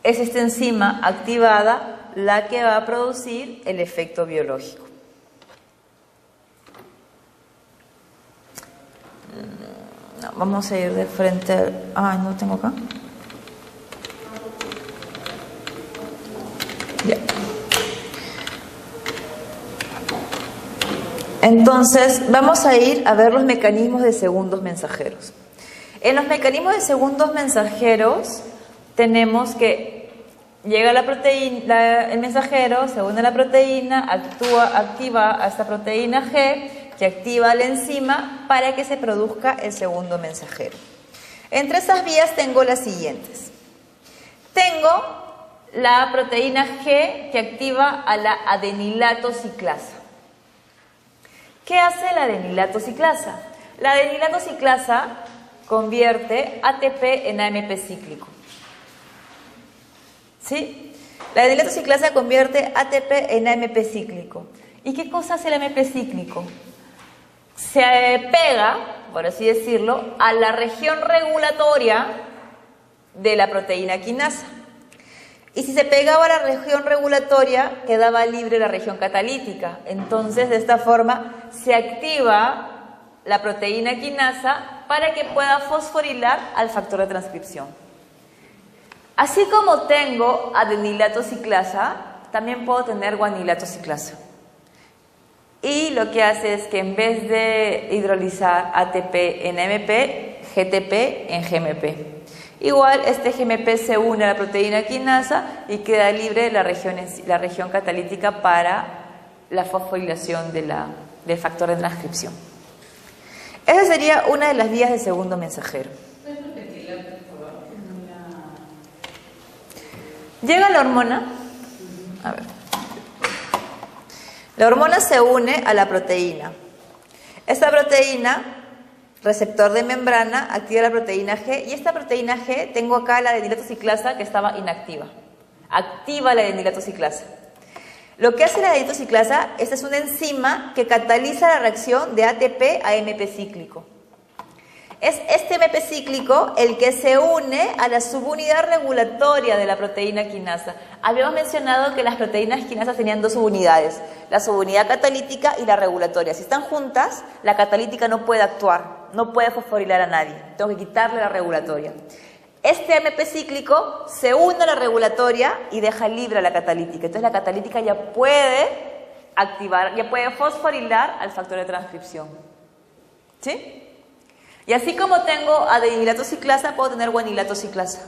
Es esta enzima activada la que va a producir el efecto biológico. No, vamos a ir de frente. No tengo acá. Ya. Entonces, vamos a ir a ver los mecanismos de segundos mensajeros. En los mecanismos de segundos mensajeros tenemos que llega la proteína, el mensajero, se une a la proteína, activa a esta proteína G, que activa la enzima para que se produzca el segundo mensajero. Entre esas vías tengo las siguientes. Tengo la proteína G que activa a la adenilato ciclasa. ¿Qué hace la adenilato ciclasa? La adenilato ciclasa convierte ATP en AMP cíclico. ¿Sí? La adenilato ciclasa convierte ATP en AMP cíclico. ¿Y qué cosa hace el AMP cíclico? Se pega, por así decirlo, a la región regulatoria de la proteína quinasa. Y si se pegaba a la región regulatoria, quedaba libre la región catalítica. Entonces, de esta forma, se activa la proteína quinasa para que pueda fosforilar al factor de transcripción. Así como tengo adenilato ciclasa, también puedo tener guanilato ciclasa. Y lo que hace es que en vez de hidrolizar ATP en AMP, GTP en GMP. Igual este GMP se une a la proteína quinasa y queda libre la región catalítica para la fosforilación del factor de transcripción. Esa sería una de las vías de segundo mensajero. ¿Puedes repetirla, por favor? Llega la hormona. A ver. La hormona se une a la proteína. Esta proteína, receptor de membrana, activa la proteína G. Y esta proteína G, tengo acá la adenilato ciclasa que estaba inactiva. Activa la adenilato ciclasa. Lo que hace la adenilato ciclasa, esta es una enzima que cataliza la reacción de ATP a MP cíclico. Es este MP cíclico el que se une a la subunidad regulatoria de la proteína quinasa. Habíamos mencionado que las proteínas quinasas tenían dos subunidades, la subunidad catalítica y la regulatoria. Si están juntas, la catalítica no puede actuar, no puede fosforilar a nadie. Tengo que quitarle la regulatoria. Este MP cíclico se une a la regulatoria y deja libre a la catalítica. Entonces la catalítica ya puede activar, ya puede fosforilar al factor de transcripción. ¿Sí? Y así como tengo adenilato ciclasa, puedo tener guanilato ciclasa.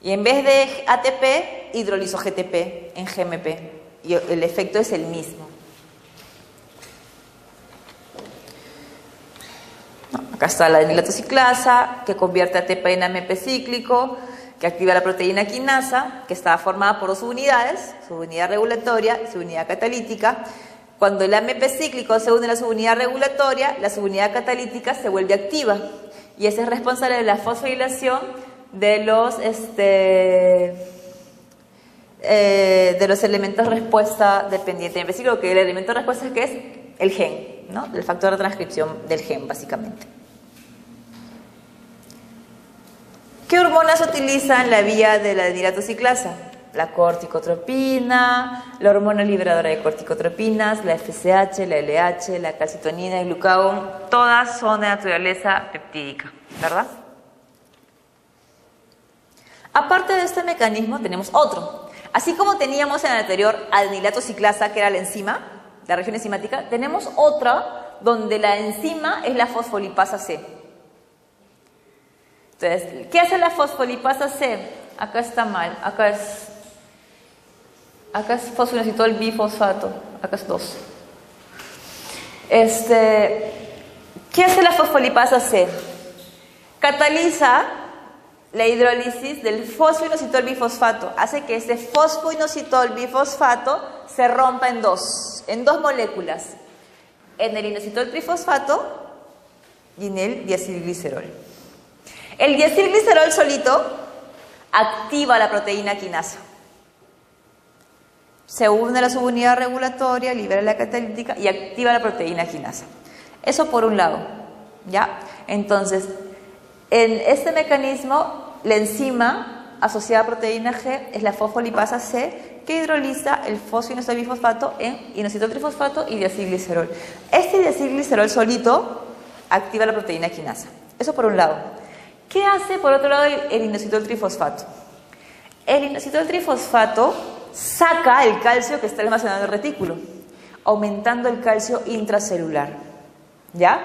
Y en vez de ATP, hidrolizo GTP en GMP. Y el efecto es el mismo. Acá está la adenilato ciclasa, que convierte ATP en AMP cíclico, que activa la proteína quinasa, que está formada por dos subunidades, subunidad regulatoria y subunidad catalítica. Cuando el AMP cíclico se une a la subunidad regulatoria, la subunidad catalítica se vuelve activa y ese es responsable de la fosforilación de los elementos respuesta dependiente. En cíclico, que el elemento de respuesta que es el gen, ¿no? El factor de transcripción del gen, básicamente. ¿Qué hormonas utilizan la vía de la adenilato ciclasa? La corticotropina, la hormona liberadora de corticotropinas, la FSH, la LH, la calcitonina, el glucagón, todas son de naturaleza peptídica, ¿verdad? Aparte de este mecanismo tenemos otro. Así como teníamos en el anterior adenilato ciclasa, que era la enzima, la región enzimática, tenemos otra donde la enzima es la fosfolipasa C. Entonces, ¿qué hace la fosfolipasa C? Acá está mal, acá es fosfoinositol bifosfato, acá es 2. ¿Qué hace la fosfolipasa C? Cataliza la hidrólisis del fosfoinositol bifosfato, hace que ese fosfoinositol bifosfato se rompa en dos moléculas, en el inositol trifosfato y en el diacilglicerol. El diacilglicerol solito activa la proteína quinasa. Se une a la subunidad regulatoria, libera la catalítica y activa la proteína quinasa. Eso por un lado, ¿ya? Entonces, en este mecanismo, la enzima asociada a proteína G es la fosfolipasa C, que hidroliza el fosfoinositol bifosfato en inositol trifosfato y diacilglicerol. Este diacilglicerol solito activa la proteína quinasa. Eso por un lado. ¿Qué hace por otro lado el inositol trifosfato? El inositol trifosfato saca el calcio que está almacenado en el retículo, aumentando el calcio intracelular. ¿Ya?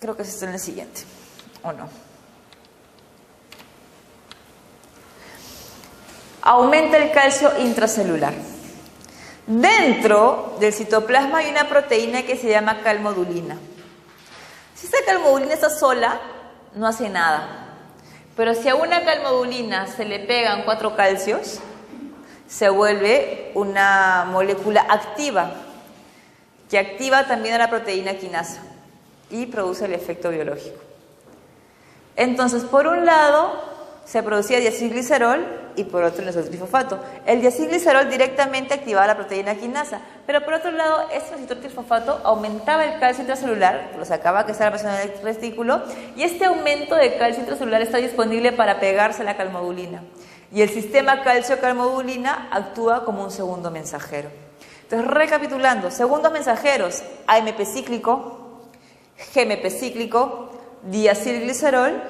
Creo que eso está en el siguiente, ¿o no? Aumenta el calcio intracelular. Dentro del citoplasma hay una proteína que se llama calmodulina. Si esta calmodulina está sola, no hace nada. Pero si a una calmodulina se le pegan 4 calcios, se vuelve una molécula activa, que activa también a la proteína quinasa y produce el efecto biológico. Entonces, por un lado, se producía diacilglicerol y por otro el inositotrifosfato. El diacilglicerol directamente activaba la proteína quinasa, pero por otro lado este inositotrifosfato aumentaba el calcio intracelular, lo sacaba que estaba presente en el retículo, y este aumento de calcio intracelular está disponible para pegarse a la calmodulina. Y el sistema calcio-calmodulina actúa como un segundo mensajero. Entonces, recapitulando, segundos mensajeros, AMP cíclico, GMP cíclico, diacilglicerol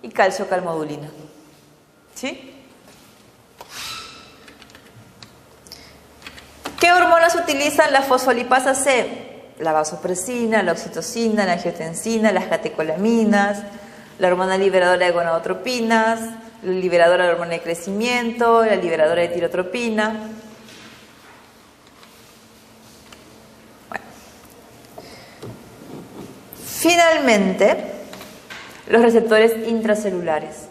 y calcio-calmodulina. ¿Sí? ¿Qué hormonas utilizan la fosfolipasa C? La vasopresina, la oxitocina, la angiotensina, las catecolaminas, la hormona liberadora de gonadotropinas, la liberadora de hormona de crecimiento, la liberadora de tirotropina. Bueno. Finalmente, los receptores intracelulares.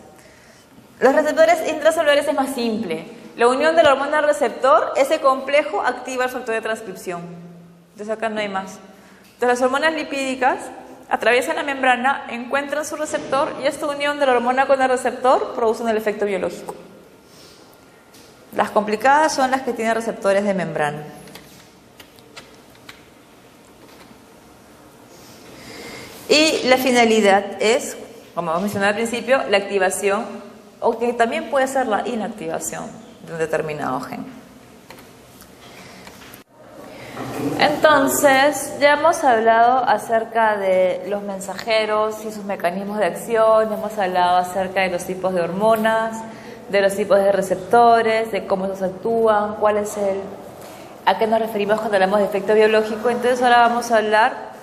Los receptores intracelulares es más simple. La unión de la hormona al receptor, ese complejo activa el factor de transcripción. Entonces acá no hay más. Entonces las hormonas lipídicas atraviesan la membrana, encuentran su receptor y esta unión de la hormona con el receptor produce el efecto biológico. Las complicadas son las que tienen receptores de membrana. Y la finalidad es, como hemos mencionado al principio, la activación, o que también puede ser la inactivación de un determinado gen. Entonces, ya hemos hablado acerca de los mensajeros y sus mecanismos de acción, hemos hablado acerca de los tipos de hormonas, de los tipos de receptores, de cómo esos actúan, cuál es a qué nos referimos cuando hablamos de efecto biológico. Entonces ahora vamos a hablar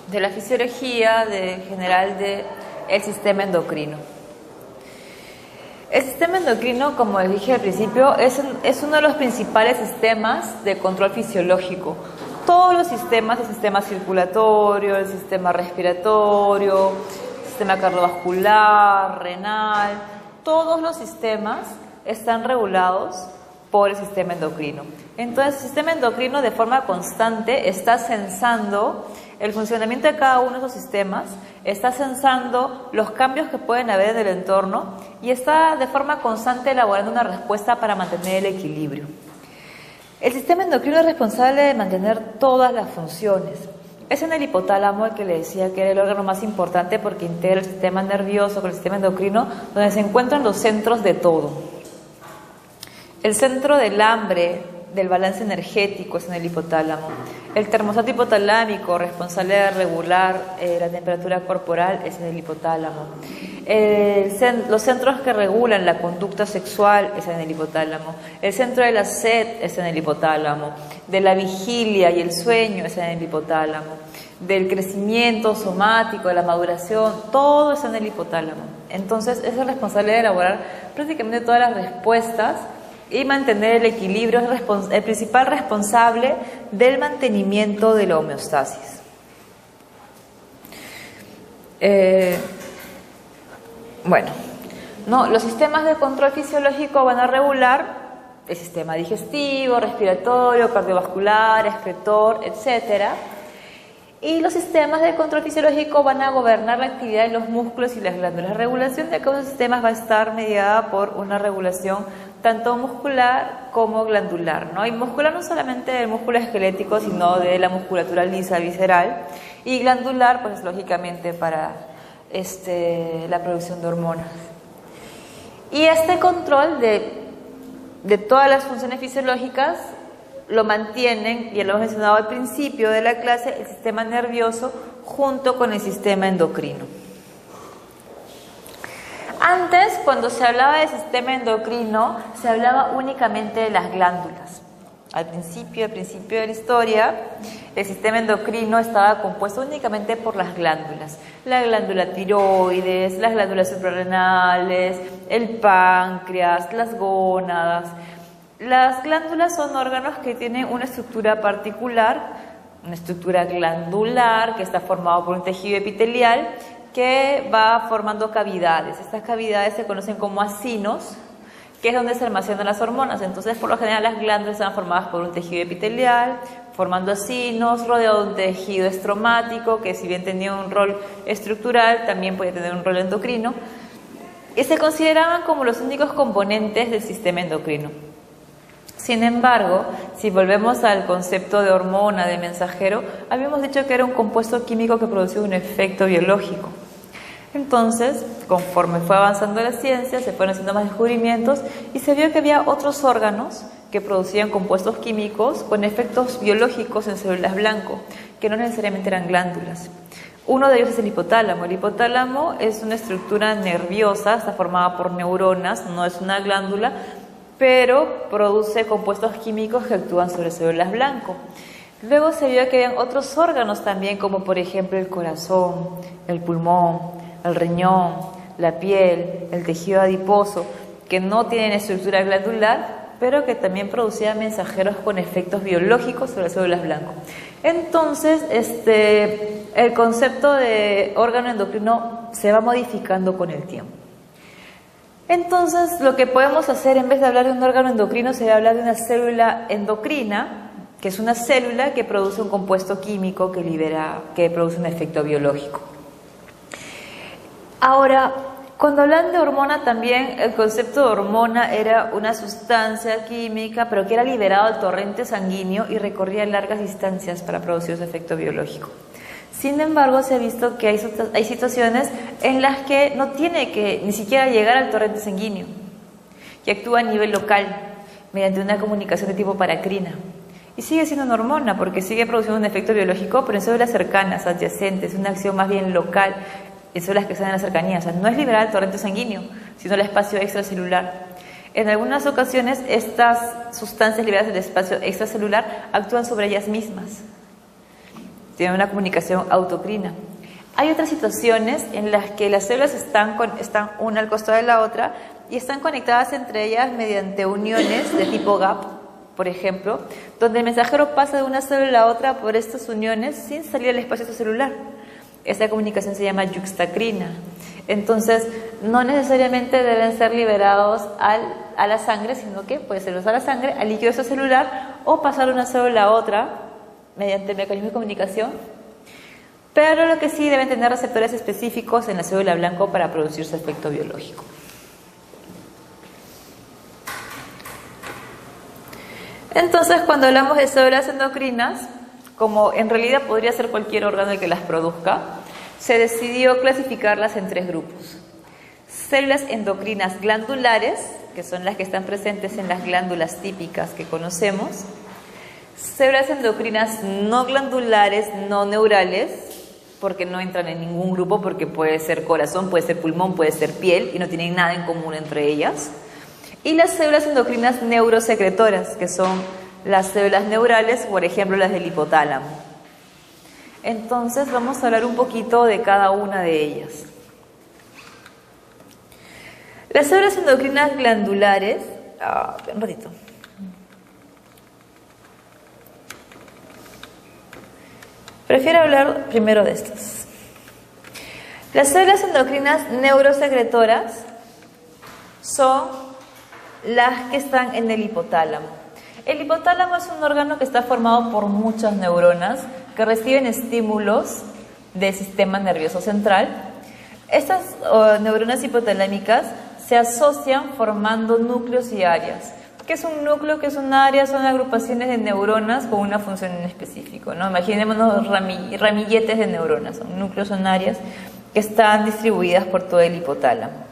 de la fisiología general del sistema endocrino. El sistema endocrino, como les dije al principio, es uno de los principales sistemas de control fisiológico. Todos los sistemas, el sistema circulatorio, el sistema respiratorio, el sistema cardiovascular, renal, todos los sistemas están regulados por el sistema endocrino. Entonces, el sistema endocrino de forma constante está censando el funcionamiento de cada uno de esos sistemas, está censando los cambios que pueden haber en el entorno y está de forma constante elaborando una respuesta para mantener el equilibrio. El sistema endocrino es responsable de mantener todas las funciones. Es en el hipotálamo el que le decía que era el órgano más importante porque integra el sistema nervioso con el sistema endocrino, donde se encuentran los centros de todo. El centro del hambre, del balance energético, es en el hipotálamo. El termostato hipotalámico, responsable de regular la temperatura corporal, es en el hipotálamo. Los centros que regulan la conducta sexual es en el hipotálamo. El centro de la sed es en el hipotálamo. De la vigilia y el sueño es en el hipotálamo. Del crecimiento somático, de la maduración, todo es en el hipotálamo. Entonces es el responsable de elaborar prácticamente todas las respuestas y mantener el equilibrio, es el principal responsable del mantenimiento de la homeostasis. Los sistemas de control fisiológico van a regular el sistema digestivo, respiratorio, cardiovascular, excretor, etc. Y los sistemas de control fisiológico van a gobernar la actividad de los músculos y las glándulas. La regulación de cada sistemas va a estar mediada por una regulación tanto muscular como glandular, ¿no? Y muscular no solamente del músculo esquelético, sino de la musculatura lisa visceral, y glandular, pues lógicamente para la producción de hormonas. Y este control de todas las funciones fisiológicas lo mantienen, ya lo hemos mencionado al principio de la clase, el sistema nervioso junto con el sistema endocrino. Antes, cuando se hablaba del sistema endocrino, se hablaba únicamente de las glándulas. Al principio de la historia, el sistema endocrino estaba compuesto únicamente por las glándulas. La glándula tiroides, las glándulas suprarrenales, el páncreas, las gónadas. Las glándulas son órganos que tienen una estructura particular, una estructura glandular que está formada por un tejido epitelial que va formando cavidades. Estas cavidades se conocen como acinos, que es donde se almacenan las hormonas. Entonces, por lo general, las glándulas están formadas por un tejido epitelial, formando acinos, rodeado de un tejido estromático, que si bien tenía un rol estructural, también puede tener un rol endocrino. y se consideraban como los únicos componentes del sistema endocrino. Sin embargo, si volvemos al concepto de hormona, de mensajero, habíamos dicho que era un compuesto químico que producía un efecto biológico. Entonces, conforme fue avanzando la ciencia, se fueron haciendo más descubrimientos y se vio que había otros órganos que producían compuestos químicos con efectos biológicos en células blanco, que no necesariamente eran glándulas. Uno de ellos es el hipotálamo. El hipotálamo es una estructura nerviosa, está formada por neuronas, no es una glándula, pero produce compuestos químicos que actúan sobre células blanco. Luego se vio que había otros órganos también, como por ejemplo el corazón, el pulmón, el riñón, la piel, el tejido adiposo, que no tienen estructura glandular, pero que también producían mensajeros con efectos biológicos sobre células blanco. Entonces, el concepto de órgano endocrino se va modificando con el tiempo. Entonces, lo que podemos hacer, en vez de hablar de un órgano endocrino, sería hablar de una célula endocrina, que es una célula que produce un compuesto químico que produce un efecto biológico. Ahora, cuando hablan de hormona también, el concepto de hormona era una sustancia química, pero que era liberado al torrente sanguíneo y recorría largas distancias para producir su efecto biológico. Sin embargo, se ha visto que hay situaciones en las que no tiene que ni siquiera llegar al torrente sanguíneo, que actúa a nivel local, mediante una comunicación de tipo paracrina. Y sigue siendo una hormona, porque sigue produciendo un efecto biológico, pero en células cercanas, adyacentes, una acción más bien local, en células que están en la cercanía. O sea, no es liberar el torrente sanguíneo, sino el espacio extracelular. En algunas ocasiones, estas sustancias liberadas del espacio extracelular actúan sobre ellas mismas. Tienen una comunicación autocrina. Hay otras situaciones en las que las células están una al costado de la otra y están conectadas entre ellas mediante uniones de tipo gap, por ejemplo, donde el mensajero pasa de una célula a otra por estas uniones sin salir al espacio extracelular. Esta comunicación se llama yuxtacrina. Entonces, no necesariamente deben ser liberados a la sangre, sino que puede ser a la sangre, al líquido extracelular o pasar de una célula a otra mediante mecanismos de comunicación. Pero lo que sí, deben tener receptores específicos en la célula blanco para producir su efecto biológico. Entonces, cuando hablamos de células endocrinas, como en realidad podría ser cualquier órgano el que las produzca, se decidió clasificarlas en tres grupos. Células endocrinas glandulares, que son las que están presentes en las glándulas típicas que conocemos. Células endocrinas no glandulares, no neurales, porque no entran en ningún grupo, porque puede ser corazón, puede ser pulmón, puede ser piel, y no tienen nada en común entre ellas. Y las células endocrinas neurosecretoras, que son las células neurales, por ejemplo, las del hipotálamo. Entonces, vamos a hablar un poquito de cada una de ellas. Las células endocrinas glandulares... un ratito. Prefiero hablar primero de estas. Las células endocrinas neurosecretoras son las que están en el hipotálamo. El hipotálamo es un órgano que está formado por muchas neuronas que reciben estímulos del sistema nervioso central. Estas neuronas hipotalámicas se asocian formando núcleos y áreas. ¿Qué es un núcleo? ¿Qué es un área? Son agrupaciones de neuronas con una función en específico, ¿no? Imaginémonos ramilletes de neuronas. Son núcleos, son áreas que están distribuidas por todo el hipotálamo.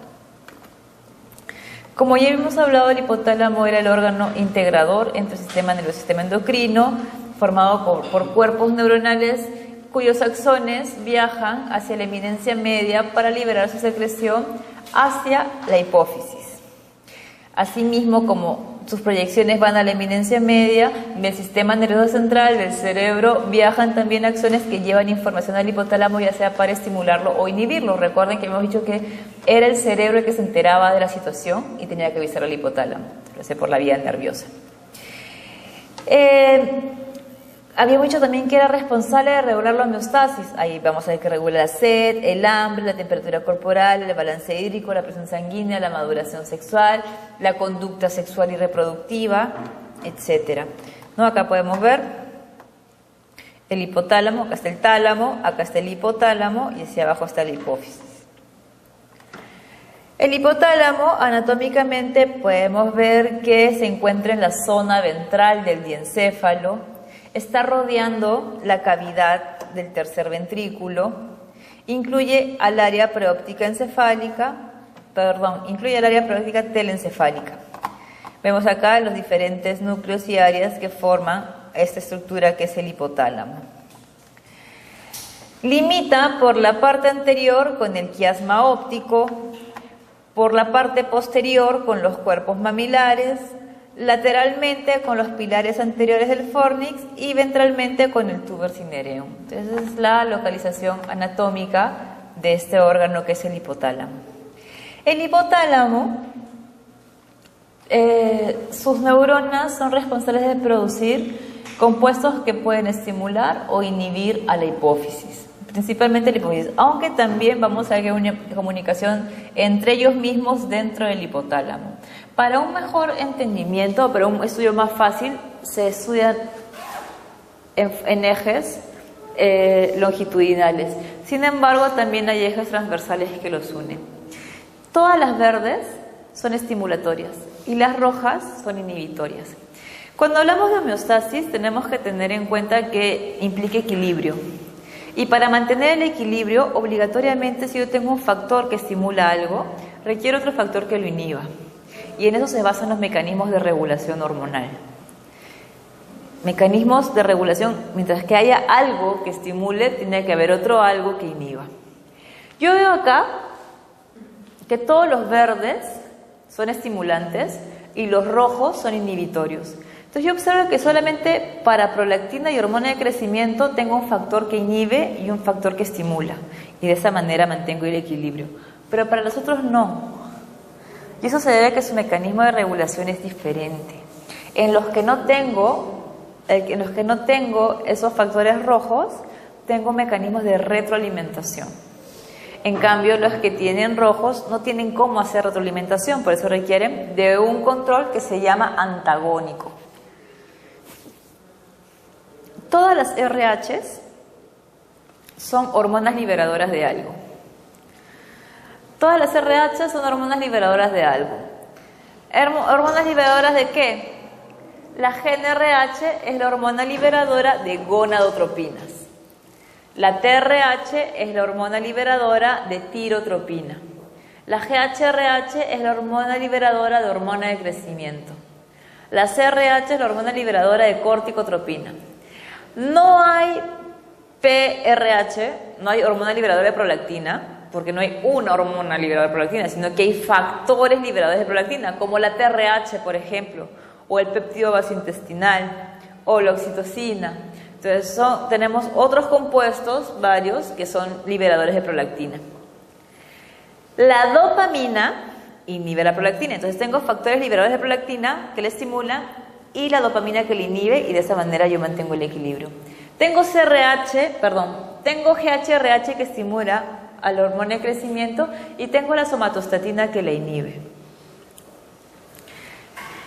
Como ya hemos hablado, el hipotálamo era el órgano integrador entre el sistema nervioso y el sistema endocrino, formado por cuerpos neuronales cuyos axones viajan hacia la eminencia media para liberar su secreción hacia la hipófisis. Asimismo, como sus proyecciones van a la eminencia media del sistema nervioso central, del cerebro, viajan también axones que llevan información al hipotálamo, ya sea para estimularlo o inhibirlo. Recuerden que hemos dicho que era el cerebro el que se enteraba de la situación y tenía que avisar al hipotálamo, lo sé, por la vía nerviosa. Habíamos dicho también que era responsable de regular la homeostasis. Ahí vamos a ver que regula la sed, el hambre, la temperatura corporal, el balance hídrico, la presión sanguínea, la maduración sexual, la conducta sexual y reproductiva, etc. ¿No? Acá podemos ver el hipotálamo, acá está el tálamo, acá está el hipotálamo y hacia abajo está la hipófisis. El hipotálamo, anatómicamente, podemos ver que se encuentra en la zona ventral del diencéfalo, está rodeando la cavidad del tercer ventrículo, incluye al área preóptica telencefálica. Vemos acá los diferentes núcleos y áreas que forman esta estructura que es el hipotálamo. Limita por la parte anterior con el quiasma óptico, por la parte posterior con los cuerpos mamilares, lateralmente con los pilares anteriores del fornix y ventralmente con el tuber cinereum. Entonces es la localización anatómica de este órgano que es el hipotálamo. El hipotálamo, sus neuronas son responsables de producir compuestos que pueden estimular o inhibir a la hipófisis. Principalmente la hipófisis, aunque también vamos a ver una comunicación entre ellos mismos dentro del hipotálamo. Para un mejor entendimiento, para un estudio más fácil, se estudian en ejes longitudinales. Sin embargo, también hay ejes transversales que los unen. Todas las verdes son estimulatorias y las rojas son inhibitorias. Cuando hablamos de homeostasis, tenemos que tener en cuenta que implica equilibrio. Y para mantener el equilibrio, obligatoriamente, si yo tengo un factor que estimula algo, requiere otro factor que lo inhiba. Y en eso se basan los mecanismos de regulación hormonal. Mecanismos de regulación, mientras que haya algo que estimule, tiene que haber otro algo que inhiba. Yo veo acá que todos los verdes son estimulantes y los rojos son inhibitorios. Entonces yo observo que solamente para prolactina y hormona de crecimiento tengo un factor que inhibe y un factor que estimula. Y de esa manera mantengo el equilibrio. Pero para los otros no. Y eso se debe a que su mecanismo de regulación es diferente. En los que no tengo esos factores rojos, tengo mecanismos de retroalimentación. En cambio, los que tienen rojos no tienen cómo hacer retroalimentación, por eso requieren de un control que se llama antagónico. Todas las RHs son hormonas liberadoras de algo. Todas las RH son hormonas liberadoras de algo. ¿Hormonas liberadoras de qué? La GnRH es la hormona liberadora de gonadotropinas. La TRH es la hormona liberadora de tirotropina. La GHRH es la hormona liberadora de hormona de crecimiento. La CRH es la hormona liberadora de corticotropina. No hay PRH, no hay hormona liberadora de prolactina, porque no hay una hormona liberadora de prolactina, sino que hay factores liberadores de prolactina, como la TRH, por ejemplo, o el péptido vasointestinal, o la oxitocina. Entonces tenemos otros compuestos, varios, que son liberadores de prolactina. La dopamina inhibe la prolactina, entonces tengo factores liberadores de prolactina que le estimulan y la dopamina que le inhibe, y de esa manera yo mantengo el equilibrio. Tengo GHRH que estimula a la hormona de crecimiento y tengo la somatostatina que la inhibe.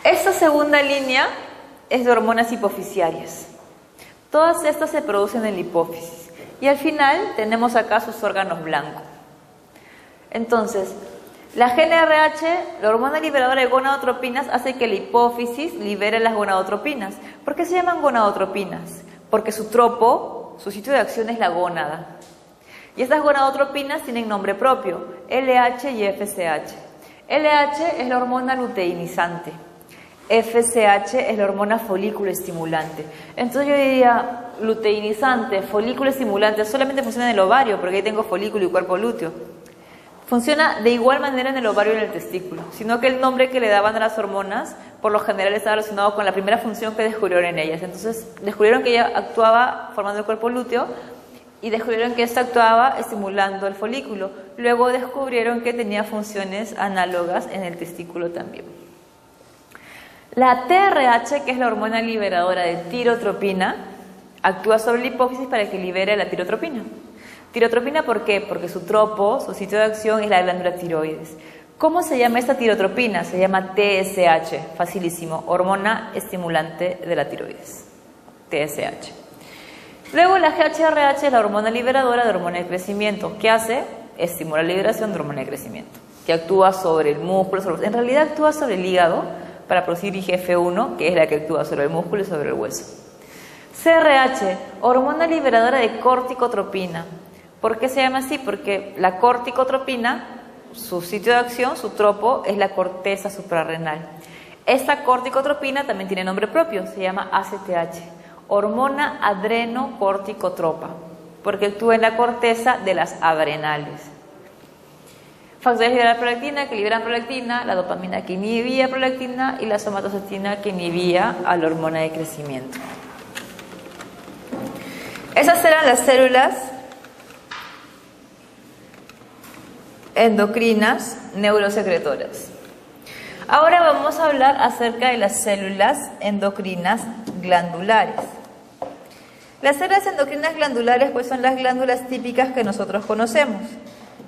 Esta segunda línea es de hormonas hipofisiarias. Todas estas se producen en la hipófisis y al final tenemos acá sus órganos blancos. Entonces, la GnRH, la hormona liberadora de gonadotropinas, hace que la hipófisis libere las gonadotropinas. ¿Por qué se llaman gonadotropinas? Porque su tropo, su sitio de acción es la gónada. Y estas gonadotropinas tienen nombre propio, LH y FSH. LH es la hormona luteinizante. FSH es la hormona folículo estimulante. Entonces yo diría, luteinizante, folículo estimulante, solamente funciona en el ovario, porque ahí tengo folículo y cuerpo lúteo. Funciona de igual manera en el ovario y en el testículo, sino que el nombre que le daban a las hormonas, por lo general estaba relacionado con la primera función que descubrieron en ellas. Entonces descubrieron que ella actuaba formando el cuerpo lúteo y descubrieron que esta actuaba estimulando el folículo. Luego descubrieron que tenía funciones análogas en el testículo también. La TRH, que es la hormona liberadora de tirotropina, actúa sobre la hipófisis para que libere la tirotropina. ¿Tirotropina por qué? Porque su tropo, su sitio de acción es la glándula tiroides. ¿Cómo se llama esta tirotropina? Se llama TSH, facilísimo, hormona estimulante de la tiroides. TSH. Luego la GHRH es la hormona liberadora de hormona de crecimiento. ¿Qué hace? Estimula la liberación de hormona de crecimiento. que actúa sobre el músculo, en realidad actúa sobre el hígado para producir IGF-1, que es la que actúa sobre el músculo y sobre el hueso. CRH, hormona liberadora de corticotropina. ¿Por qué se llama así? Porque la corticotropina, su sitio de acción, su tropo, es la corteza suprarrenal. Esta corticotropina también tiene nombre propio, se llama ACTH, hormona adrenocorticotropa, porque actúa en la corteza de las adrenales. Factores de liberar prolactina que liberan prolactina, la dopamina que inhibía prolactina y la somatostatina que inhibía a la hormona de crecimiento. Esas eran las células endocrinas neurosecretoras. Ahora vamos a hablar acerca de las células endocrinas glandulares. Las células endocrinas glandulares pues son las glándulas típicas que nosotros conocemos.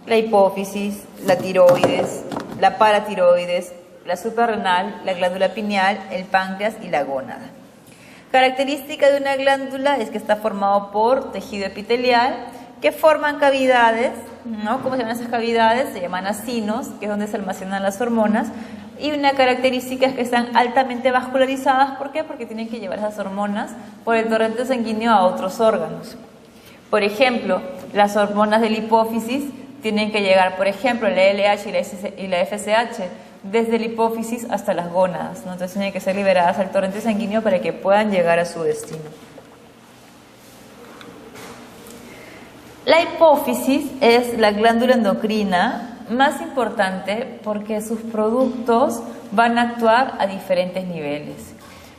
La hipófisis, la tiroides, la paratiroides, la suprarrenal, la glándula pineal, el páncreas y la gónada. Característica de una glándula es que está formado por tejido epitelial que forman cavidades, ¿no? ¿Cómo se llaman esas cavidades? Se llaman acinos, que es donde se almacenan las hormonas. Y una característica es que están altamente vascularizadas. ¿Por qué? Porque tienen que llevar esas hormonas por el torrente sanguíneo a otros órganos. Por ejemplo, las hormonas de la hipófisis tienen que llegar, por ejemplo, la LH y la FSH, desde la hipófisis hasta las gónadas, ¿no? Entonces tienen que ser liberadas al torrente sanguíneo para que puedan llegar a su destino. La hipófisis es la glándula endocrina más importante porque sus productos van a actuar a diferentes niveles.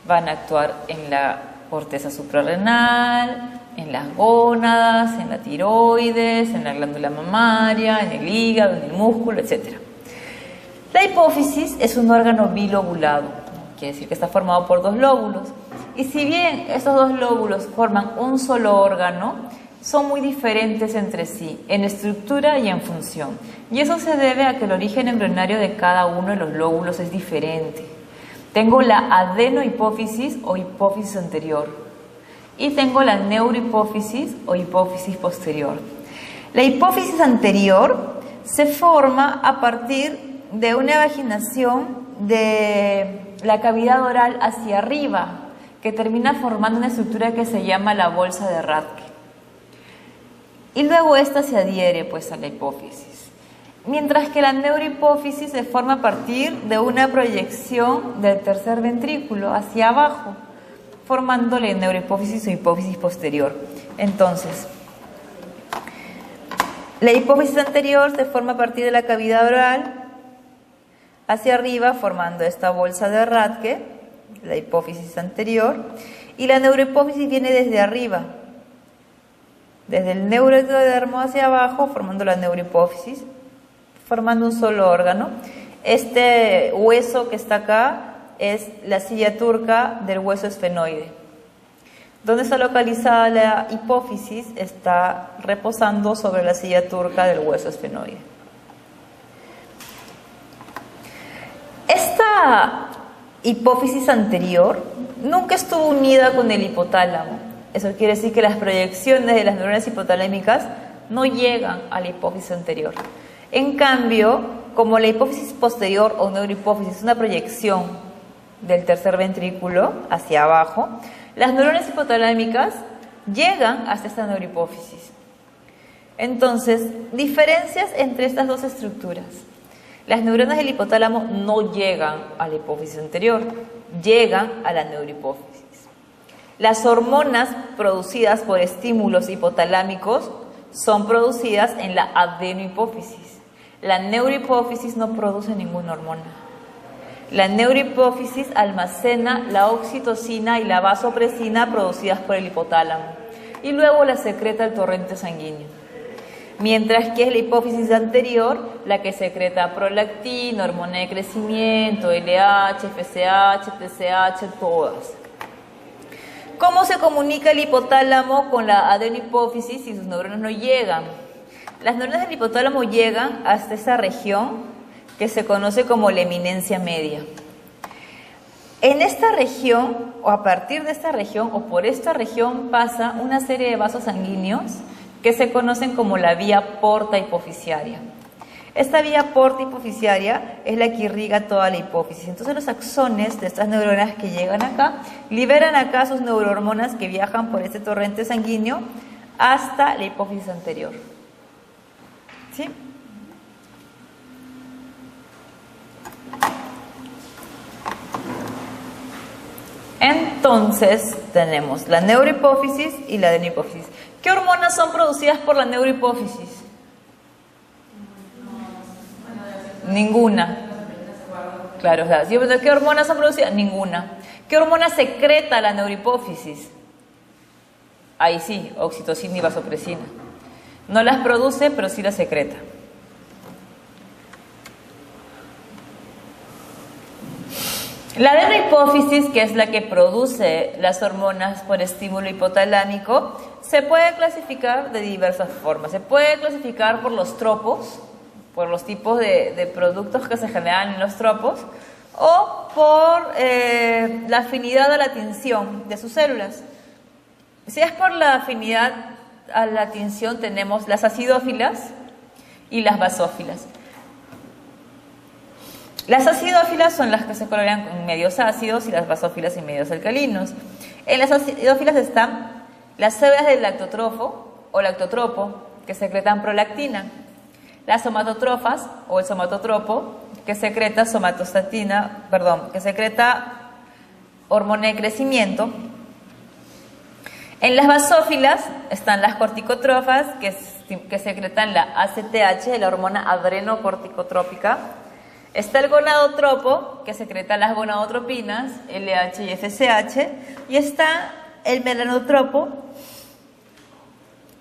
Van a actuar en la corteza suprarrenal, en las gónadas, en la tiroides, en la glándula mamaria, en el hígado, en el músculo, etc. La hipófisis es un órgano bilobulado, quiere decir que está formado por dos lóbulos. Y si bien estos dos lóbulos forman un solo órgano, son muy diferentes entre sí, en estructura y en función. Y eso se debe a que el origen embrionario de cada uno de los lóbulos es diferente. Tengo la adenohipófisis o hipófisis anterior y tengo la neurohipófisis o hipófisis posterior. La hipófisis anterior se forma a partir de una vaginación de la cavidad oral hacia arriba, que termina formando una estructura que se llama la bolsa de Rathke. Y luego esta se adhiere pues a la hipófisis. Mientras que la neurohipófisis se forma a partir de una proyección del tercer ventrículo hacia abajo, formando la neurohipófisis o hipófisis posterior. Entonces, la hipófisis anterior se forma a partir de la cavidad oral hacia arriba, formando esta bolsa de Rathke, la hipófisis anterior, y la neurohipófisis viene desde arriba, desde el neuroectodermo hacia abajo, formando la neurohipófisis, formando un solo órgano. Este hueso que está acá es la silla turca del hueso esfenoide. Donde está localizada la hipófisis está reposando sobre la silla turca del hueso esfenoide. Esta hipófisis anterior nunca estuvo unida con el hipotálamo. Eso quiere decir que las proyecciones de las neuronas hipotalámicas no llegan a la hipófisis anterior. En cambio, como la hipófisis posterior o neurohipófisis es una proyección del tercer ventrículo hacia abajo, las neuronas hipotalámicas llegan hasta esta neurohipófisis. Entonces, diferencias entre estas dos estructuras. Las neuronas del hipotálamo no llegan a la hipófisis anterior, llegan a la neurohipófisis. Las hormonas producidas por estímulos hipotalámicos son producidas en la adenohipófisis. La neurohipófisis no produce ninguna hormona. La neurohipófisis almacena la oxitocina y la vasopresina producidas por el hipotálamo y luego la secreta el torrente sanguíneo. Mientras que es la hipófisis anterior la que secreta prolactina, hormona de crecimiento, LH, FSH, TSH, todas. ¿Cómo se comunica el hipotálamo con la adenohipófisis si sus neuronas no llegan? Las neuronas del hipotálamo llegan hasta esa región que se conoce como la eminencia media. En esta región, o a partir de esta región, o por esta región, pasa una serie de vasos sanguíneos que se conocen como la vía porta hipofisiaria. Esta vía porta hipoficiaria es la que irriga toda la hipófisis. Entonces los axones de estas neuronas que llegan acá, liberan acá sus neurohormonas que viajan por este torrente sanguíneo hasta la hipófisis anterior. ¿Sí? Entonces tenemos la neurohipófisis y la adenohipófisis. ¿Qué hormonas son producidas por la neurohipófisis? Ninguna. Claro, o sea, ¿qué hormonas son producidas? Ninguna. ¿Qué hormona secreta la neurohipófisis? Ahí sí, oxitocina y vasopresina. No las produce, pero sí las secreta. La adenohipófisis, que es la que produce las hormonas por estímulo hipotalámico, se puede clasificar de diversas formas. Se puede clasificar por los tropos, por los tipos de productos que se generan en los tropos, o por la afinidad a la tinción de sus células. Si es por la afinidad a la tinción, tenemos las acidófilas y las basófilas. Las acidófilas son las que se colorean en medios ácidos y las basófilas en medios alcalinos. En las acidófilas están las células del lactotrofo o lactotropo, que secretan prolactina. Las somatotrofas o el somatotropo, que secreta que secreta hormona de crecimiento. En las basófilas están las corticotrofas, que secretan la ACTH, la hormona adrenocorticotrópica. Está el gonadotropo, que secreta las gonadotropinas, LH y FSH. Y está el melanotropo,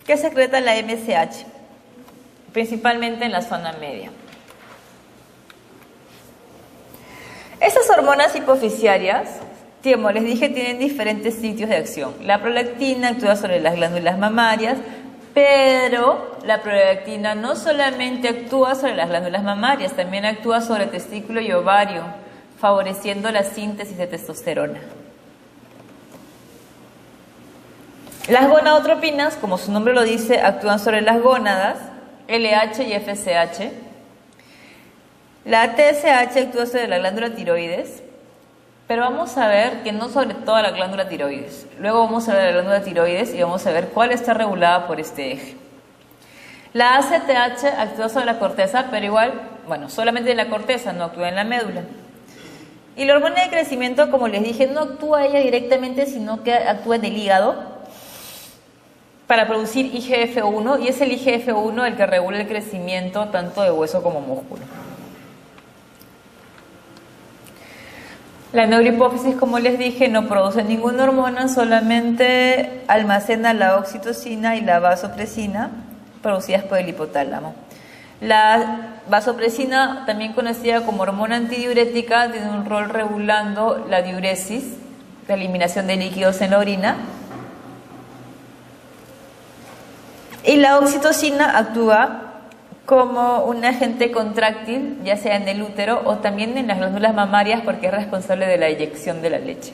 que secreta la MSH, principalmente en la zona media. Estas hormonas hipoficiarias, como les dije, tienen diferentes sitios de acción. La prolactina actúa sobre las glándulas mamarias, pero la prolactina no solamente actúa sobre las glándulas mamarias, también actúa sobre el testículo y ovario, favoreciendo la síntesis de testosterona. Las gonadotropinas, como su nombre lo dice, actúan sobre las gónadas, LH y FSH. La TSH actúa sobre la glándula tiroides, pero vamos a ver que no sobre toda la glándula tiroides. Luego vamos a ver la glándula tiroides y vamos a ver cuál está regulada por este eje. La ACTH actúa sobre la corteza, pero igual, solamente en la corteza, no actúa en la médula. Y la hormona de crecimiento, como les dije, no actúa ella directamente, sino que actúa en el hígado para producir IGF-1, y es el IGF-1 el que regula el crecimiento tanto de hueso como músculo. La neurohipófisis, como les dije, no produce ninguna hormona, solamente almacena la oxitocina y la vasopresina producidas por el hipotálamo. La vasopresina, también conocida como hormona antidiurética, tiene un rol regulando la diuresis, la eliminación de líquidos en la orina. Y la oxitocina actúa como un agente contráctil, ya sea en el útero o también en las glándulas mamarias, porque es responsable de la eyección de la leche.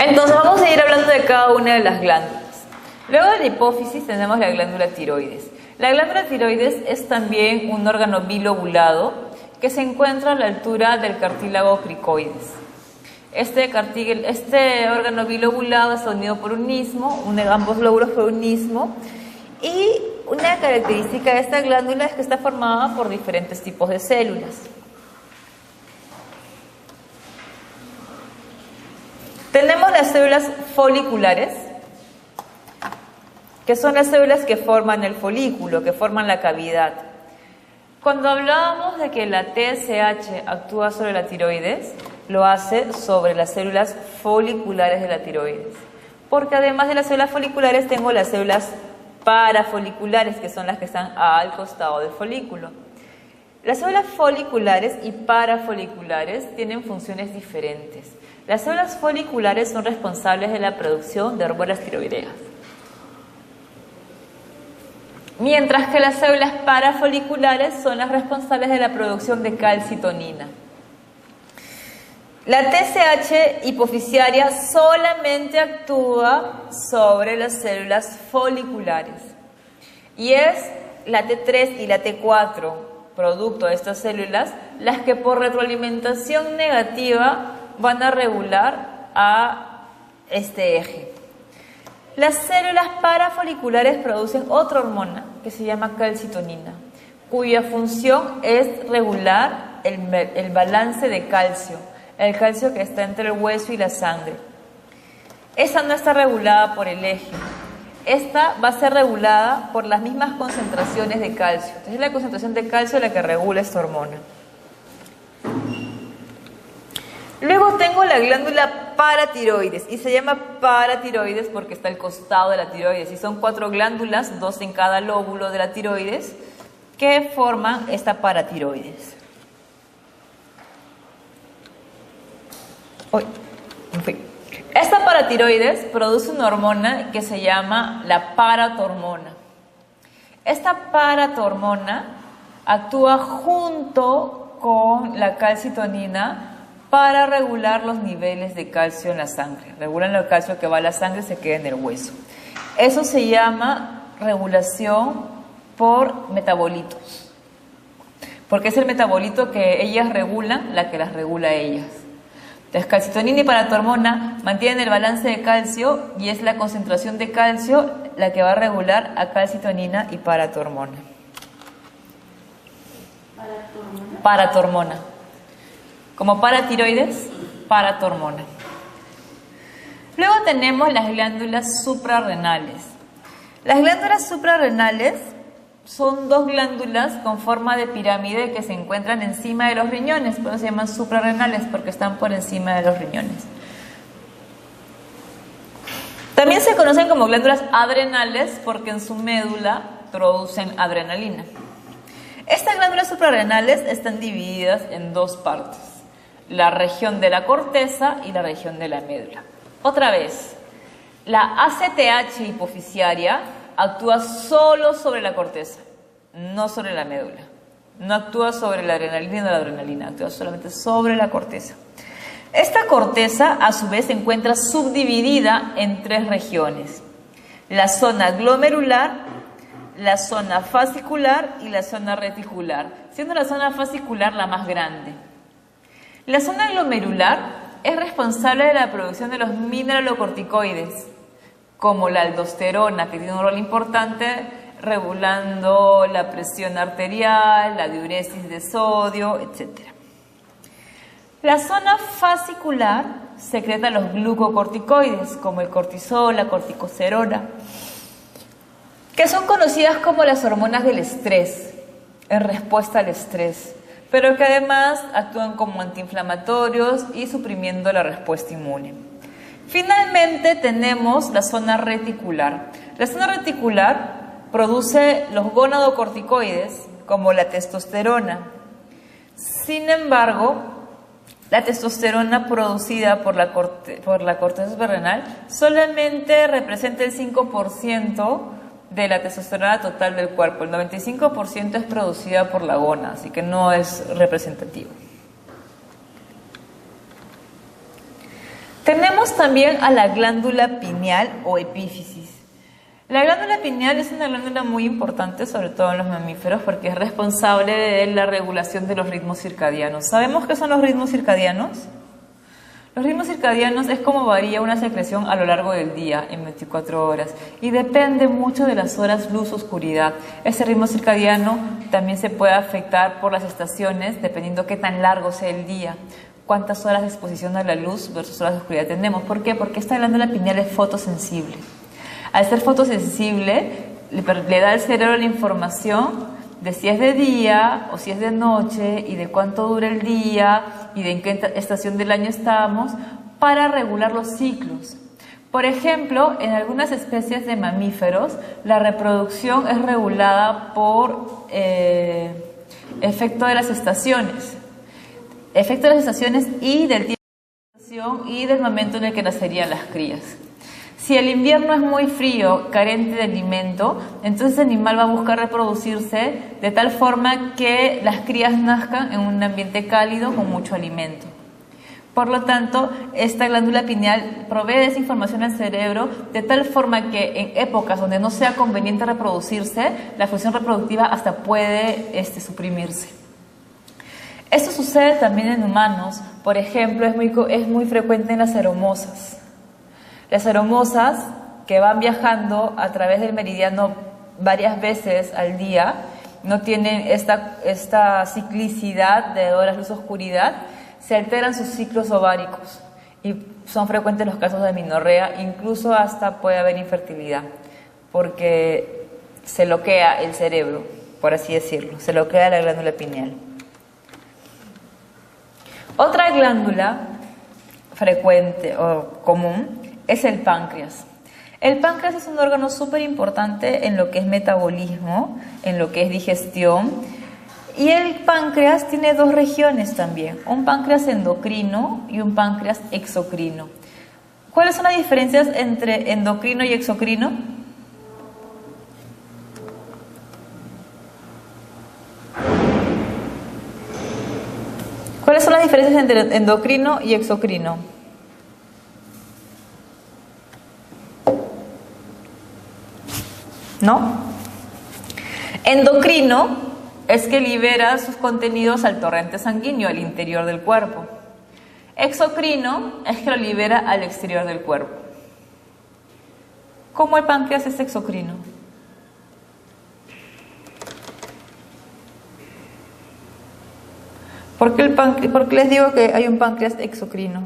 Entonces vamos a ir hablando de cada una de las glándulas. Luego de la hipófisis tenemos la glándula tiroides. La glándula tiroides es también un órgano bilobulado que se encuentra a la altura del cartílago cricoides. Este órgano bilobulado está unido por un istmo, ambos lóbulos por un istmo, y una característica de esta glándula es que está formada por diferentes tipos de células. Tenemos las células foliculares, que son las células que forman el folículo, que forman la cavidad. Cuando hablábamos de que la TSH actúa sobre la tiroides, lo hace sobre las células foliculares de la tiroides. Porque además de las células foliculares tengo las células parafoliculares, que son las que están al costado del folículo. Las células foliculares y parafoliculares tienen funciones diferentes. Las células foliculares son responsables de la producción de hormonas tiroideas, mientras que las células parafoliculares son las responsables de la producción de calcitonina. La TSH hipoficiaria solamente actúa sobre las células foliculares y es la T3 y la T4, producto de estas células, las que por retroalimentación negativa van a regular a este eje. Las células parafoliculares producen otra hormona que se llama calcitonina, cuya función es regular el balance de calcio, el calcio que está entre el hueso y la sangre. Esa no está regulada por el eje. Esta va a ser regulada por las mismas concentraciones de calcio. Entonces es la concentración de calcio la que regula esta hormona. Luego tengo la glándula paratiroides y se llama paratiroides porque está al costado de la tiroides y son 4 glándulas, 2 en cada lóbulo de la tiroides, que forman esta paratiroides. Esta paratiroides produce una hormona que se llama la paratormona. Esta paratormona actúa junto con la calcitonina para regular los niveles de calcio en la sangre. Regulan el calcio que va a la sangre y se queda en el hueso. Eso se llama regulación por metabolitos. Porque es el metabolito que ellas regulan, la que las regula a ellas. Entonces, calcitonina y paratormona mantienen el balance de calcio y es la concentración de calcio la que va a regular a calcitonina y paratormona. Paratormona. Como paratiroides, paratormona. Luego tenemos las glándulas suprarrenales. Las glándulas suprarrenales son 2 glándulas con forma de pirámide que se encuentran encima de los riñones, por eso se llaman suprarrenales, porque están por encima de los riñones. También se conocen como glándulas adrenales porque en su médula producen adrenalina. Estas glándulas suprarrenales están divididas en 2 partes, la región de la corteza y la región de la médula. Otra vez, la ACTH hipoficiaria actúa solo sobre la corteza, no sobre la médula. No actúa sobre la adrenalina ni la adrenalina, actúa solamente sobre la corteza. Esta corteza, a su vez, se encuentra subdividida en 3 regiones. La zona glomerular, la zona fascicular y la zona reticular, siendo la zona fascicular la más grande. La zona glomerular es responsable de la producción de los mineralocorticoides, como la aldosterona, que tiene un rol importante regulando la presión arterial, la diuresis de sodio, etc. La zona fascicular secreta los glucocorticoides, como el cortisol, la corticosterona, que son conocidas como las hormonas del estrés, en respuesta al estrés, pero que además actúan como antiinflamatorios y suprimiendo la respuesta inmune. Finalmente tenemos la zona reticular. La zona reticular produce los gonadocorticoides, como la testosterona. Sin embargo, la testosterona producida por la corteza suprarrenal solamente representa el 5% de la testosterona total del cuerpo. El 95% es producida por la gónada, así que no es representativo. Tenemos también a la glándula pineal o epífisis. La glándula pineal es una glándula muy importante, sobre todo en los mamíferos, porque es responsable de la regulación de los ritmos circadianos. ¿Sabemos qué son los ritmos circadianos? Los ritmos circadianos es como varía una secreción a lo largo del día, en 24 horas, y depende mucho de las horas luz-oscuridad. Ese ritmo circadiano también se puede afectar por las estaciones, dependiendo qué tan largo sea el día, cuántas horas de exposición a la luz versus horas de oscuridad tenemos. ¿Por qué? Porque esta glándula pineal es fotosensible. Al ser fotosensible, le da al cerebro la información de si es de día o si es de noche y de cuánto dura el día y de en qué estación del año estamos para regular los ciclos. Por ejemplo, en algunas especies de mamíferos, la reproducción es regulada por efecto de las estaciones. Efecto de las estaciones y del tiempo de estación y del momento en el que nacerían las crías. Si el invierno es muy frío, carente de alimento, entonces el animal va a buscar reproducirse de tal forma que las crías nazcan en un ambiente cálido con mucho alimento. Por lo tanto, esta glándula pineal provee esa información al cerebro de tal forma que en épocas donde no sea conveniente reproducirse, la función reproductiva hasta puede suprimirse. Esto sucede también en humanos. Por ejemplo, es muy frecuente en las eromosas. Las eromosas que van viajando a través del meridiano varias veces al día, no tienen esta ciclicidad de horas luz-oscuridad, se alteran sus ciclos ováricos y son frecuentes los casos de amenorrea, incluso hasta puede haber infertilidad, porque se bloquea el cerebro, por así decirlo, se bloquea la glándula pineal. Otra glándula frecuente o común es el páncreas. El páncreas es un órgano súper importante en lo que es metabolismo, en lo que es digestión. Y el páncreas tiene dos regiones también, un páncreas endocrino y un páncreas exocrino. ¿Cuáles son las diferencias entre endocrino y exocrino? ¿Cuáles son las diferencias entre endocrino y exocrino? ¿No? Endocrino es que libera sus contenidos al torrente sanguíneo, al interior del cuerpo. Exocrino es que lo libera al exterior del cuerpo. ¿Cómo el páncreas es exocrino? ¿Por qué les digo que hay un páncreas exocrino?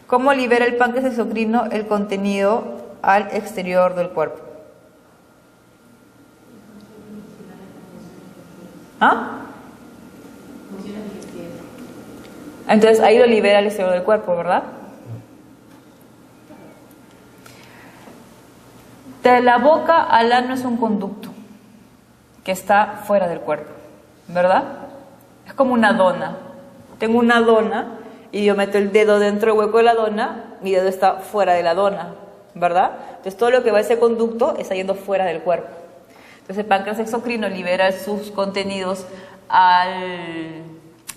¿Cómo libera el páncreas exocrino el contenido al exterior del cuerpo? ¿Ah? Entonces ahí lo libera al exterior del cuerpo, ¿verdad? De la boca al ano es un conducto que está fuera del cuerpo, ¿verdad? Es como una dona. Tengo una dona y yo meto el dedo dentro del hueco de la dona, mi dedo está fuera de la dona, ¿verdad? Entonces todo lo que va a ese conducto está yendo fuera del cuerpo. Entonces el páncreas exocrino libera sus contenidos al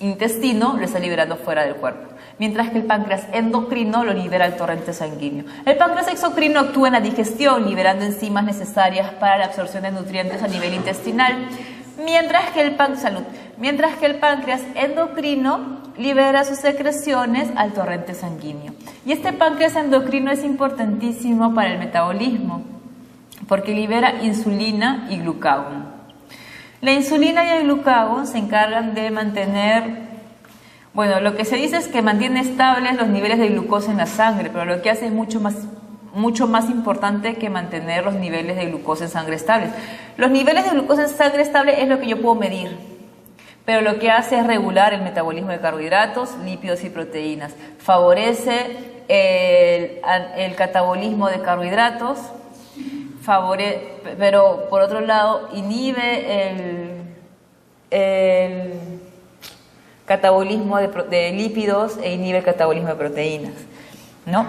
intestino, lo está liberando fuera del cuerpo. Mientras que el páncreas endocrino lo libera al torrente sanguíneo. El páncreas exocrino actúa en la digestión, liberando enzimas necesarias para la absorción de nutrientes a nivel intestinal. Mientras que el páncreas endocrino libera sus secreciones al torrente sanguíneo. Y este páncreas endocrino es importantísimo para el metabolismo, porque libera insulina y glucagón. La insulina y el glucagón se encargan de mantener, bueno, lo que se dice es que mantiene estables los niveles de glucosa en la sangre, pero lo que hace es mucho más importante que mantener los niveles de glucosa en sangre estables. Los niveles de glucosa en sangre estable es lo que yo puedo medir, pero lo que hace es regular el metabolismo de carbohidratos, lípidos y proteínas. Favorece el catabolismo de carbohidratos, pero por otro lado inhibe el catabolismo de lípidos e inhibe el catabolismo de proteínas, ¿no?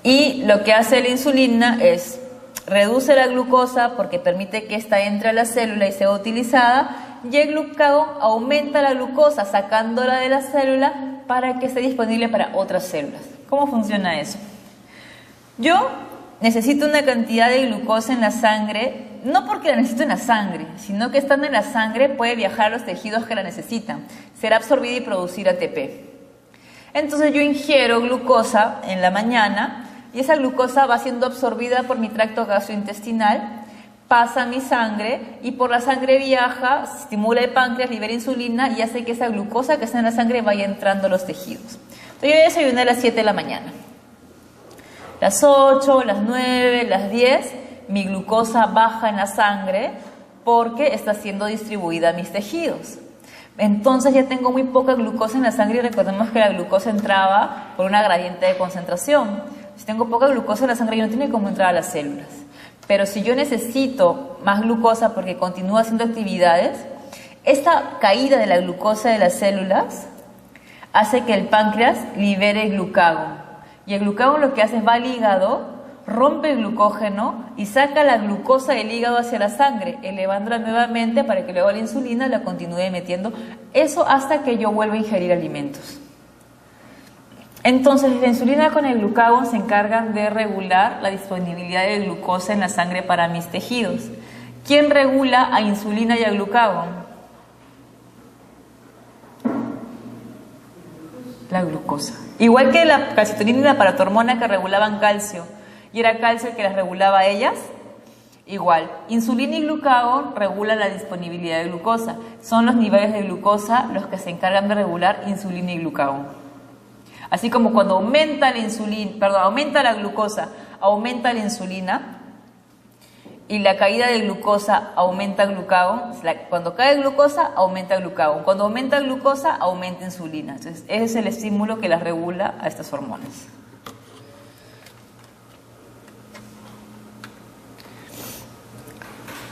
Y lo que hace la insulina es reduce la glucosa porque permite que ésta entre a la célula y sea utilizada, y el glucagón aumenta la glucosa sacándola de la célula para que esté disponible para otras células. ¿Cómo funciona eso? Yo necesito una cantidad de glucosa en la sangre, no porque la necesito en la sangre, sino que estando en la sangre puede viajar a los tejidos que la necesitan, será absorbida y producir ATP. Entonces yo ingiero glucosa en la mañana y esa glucosa va siendo absorbida por mi tracto gastrointestinal, pasa a mi sangre y por la sangre viaja, estimula el páncreas, libera insulina y hace que esa glucosa que está en la sangre vaya entrando a los tejidos. Entonces yo desayuné a las 7 de la mañana. Las 8, las 9, las 10, mi glucosa baja en la sangre porque está siendo distribuida a mis tejidos. Entonces ya tengo muy poca glucosa en la sangre y recordemos que la glucosa entraba por una gradiente de concentración. Si tengo poca glucosa en la sangre, yo no tiene cómo entrar a las células. Pero si yo necesito más glucosa porque continúo haciendo actividades, esta caída de la glucosa de las células hace que el páncreas libere glucagón. Y el glucagón lo que hace es va al hígado, rompe el glucógeno y saca la glucosa del hígado hacia la sangre, elevándola nuevamente para que luego la insulina la continúe metiendo. Eso hasta que yo vuelva a ingerir alimentos. Entonces, la insulina con el glucagón se encargan de regular la disponibilidad de glucosa en la sangre para mis tejidos. ¿Quién regula a insulina y a glucagón? La glucosa. Igual que la calcitonina y la paratormona que regulaban calcio, y era calcio el que las regulaba a ellas, igual. Insulina y glucagón regulan la disponibilidad de glucosa. Son los niveles de glucosa los que se encargan de regular insulina y glucagón. Así como cuando aumenta la glucosa, aumenta la insulina, y la caída de glucosa aumenta glucagón. Cuando cae glucosa, aumenta glucagón. Cuando aumenta glucosa, aumenta insulina. Entonces, ese es el estímulo que las regula a estas hormonas.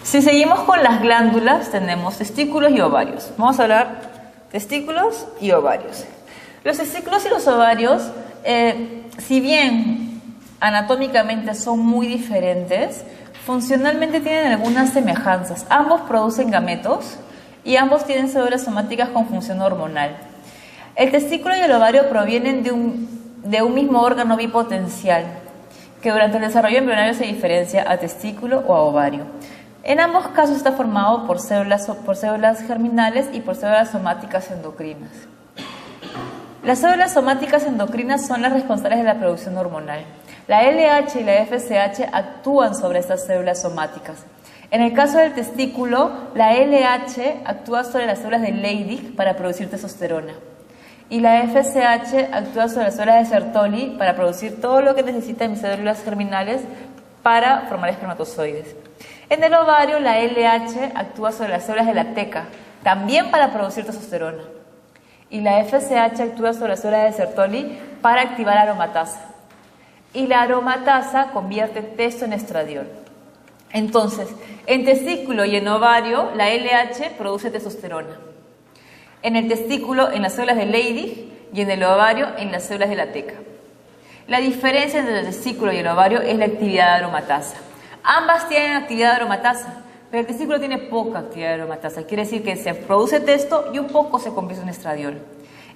Si seguimos con las glándulas, tenemos testículos y ovarios. Vamos a hablar testículos y ovarios. Los testículos y los ovarios, si bien anatómicamente son muy diferentes, funcionalmente tienen algunas semejanzas. Ambos producen gametos y ambos tienen células somáticas con función hormonal. El testículo y el ovario provienen de un mismo órgano bipotencial, que durante el desarrollo embrionario se diferencia a testículo o a ovario. En ambos casos está formado por células germinales y por células somáticas endocrinas. Las células somáticas endocrinas son las responsables de la producción hormonal. La LH y la FSH actúan sobre estas células somáticas. En el caso del testículo, la LH actúa sobre las células de Leydig para producir testosterona. Y la FSH actúa sobre las células de Sertoli para producir todo lo que necesitan mis células germinales para formar espermatozoides. En el ovario, la LH actúa sobre las células de la teca, también para producir testosterona. Y la FSH actúa sobre las células de Sertoli para activar la aromatasa. Y la aromatasa convierte testo en estradiol. Entonces, en testículo y en ovario, la LH produce testosterona. En el testículo, en las células de Leydig, y en el ovario, en las células de la teca. La diferencia entre el testículo y el ovario es la actividad de aromatasa. Ambas tienen actividad de aromatasa, pero el testículo tiene poca actividad de aromatasa. Quiere decir que se produce testo y un poco se convierte en estradiol.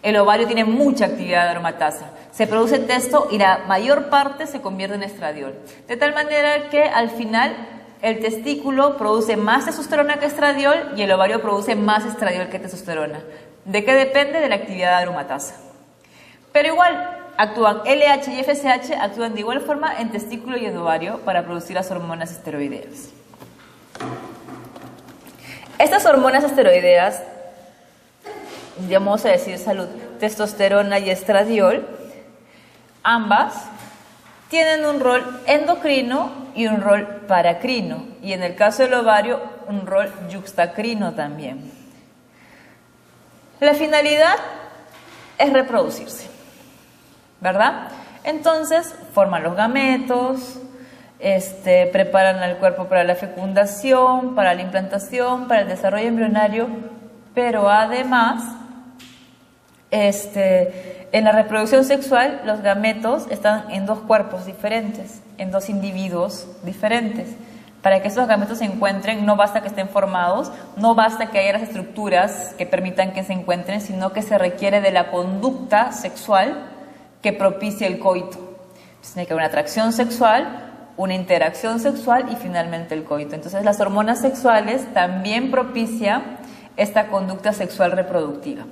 El ovario tiene mucha actividad de aromatasa. Se produce testo y la mayor parte se convierte en estradiol. De tal manera que al final el testículo produce más testosterona que estradiol y el ovario produce más estradiol que testosterona. ¿De qué depende? De la actividad de aromatasa. Pero igual, actúan LH y FSH actúan de igual forma en testículo y en ovario para producir las hormonas esteroideas. Estas hormonas esteroideas, vamos a decir salud, testosterona y estradiol, ambas tienen un rol endocrino y un rol paracrino, y en el caso del ovario, un rol yuxtacrino también. La finalidad es reproducirse, ¿verdad? Entonces, forman los gametos, preparan al cuerpo para la fecundación, para la implantación, para el desarrollo embrionario, pero además, en la reproducción sexual, los gametos están en dos cuerpos diferentes, en dos individuos diferentes. Para que esos gametos se encuentren, no basta que estén formados, no basta que haya las estructuras que permitan que se encuentren, sino que se requiere de la conducta sexual que propicie el coito. Entonces, tiene que haber una atracción sexual, una interacción sexual y finalmente el coito. Entonces, las hormonas sexuales también propician esta conducta sexual reproductiva.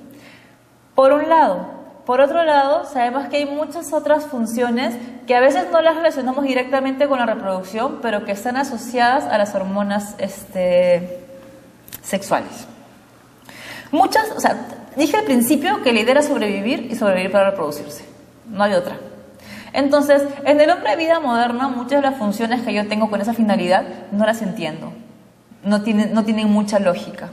Por un lado. Por otro lado, sabemos que hay muchas otras funciones que a veces no las relacionamos directamente con la reproducción, pero que están asociadas a las hormonas sexuales. Dije al principio que la idea era sobrevivir y sobrevivir para reproducirse. No hay otra. Entonces, en el hombre de vida moderna, muchas de las funciones que yo tengo con esa finalidad no las entiendo. No tienen mucha lógica.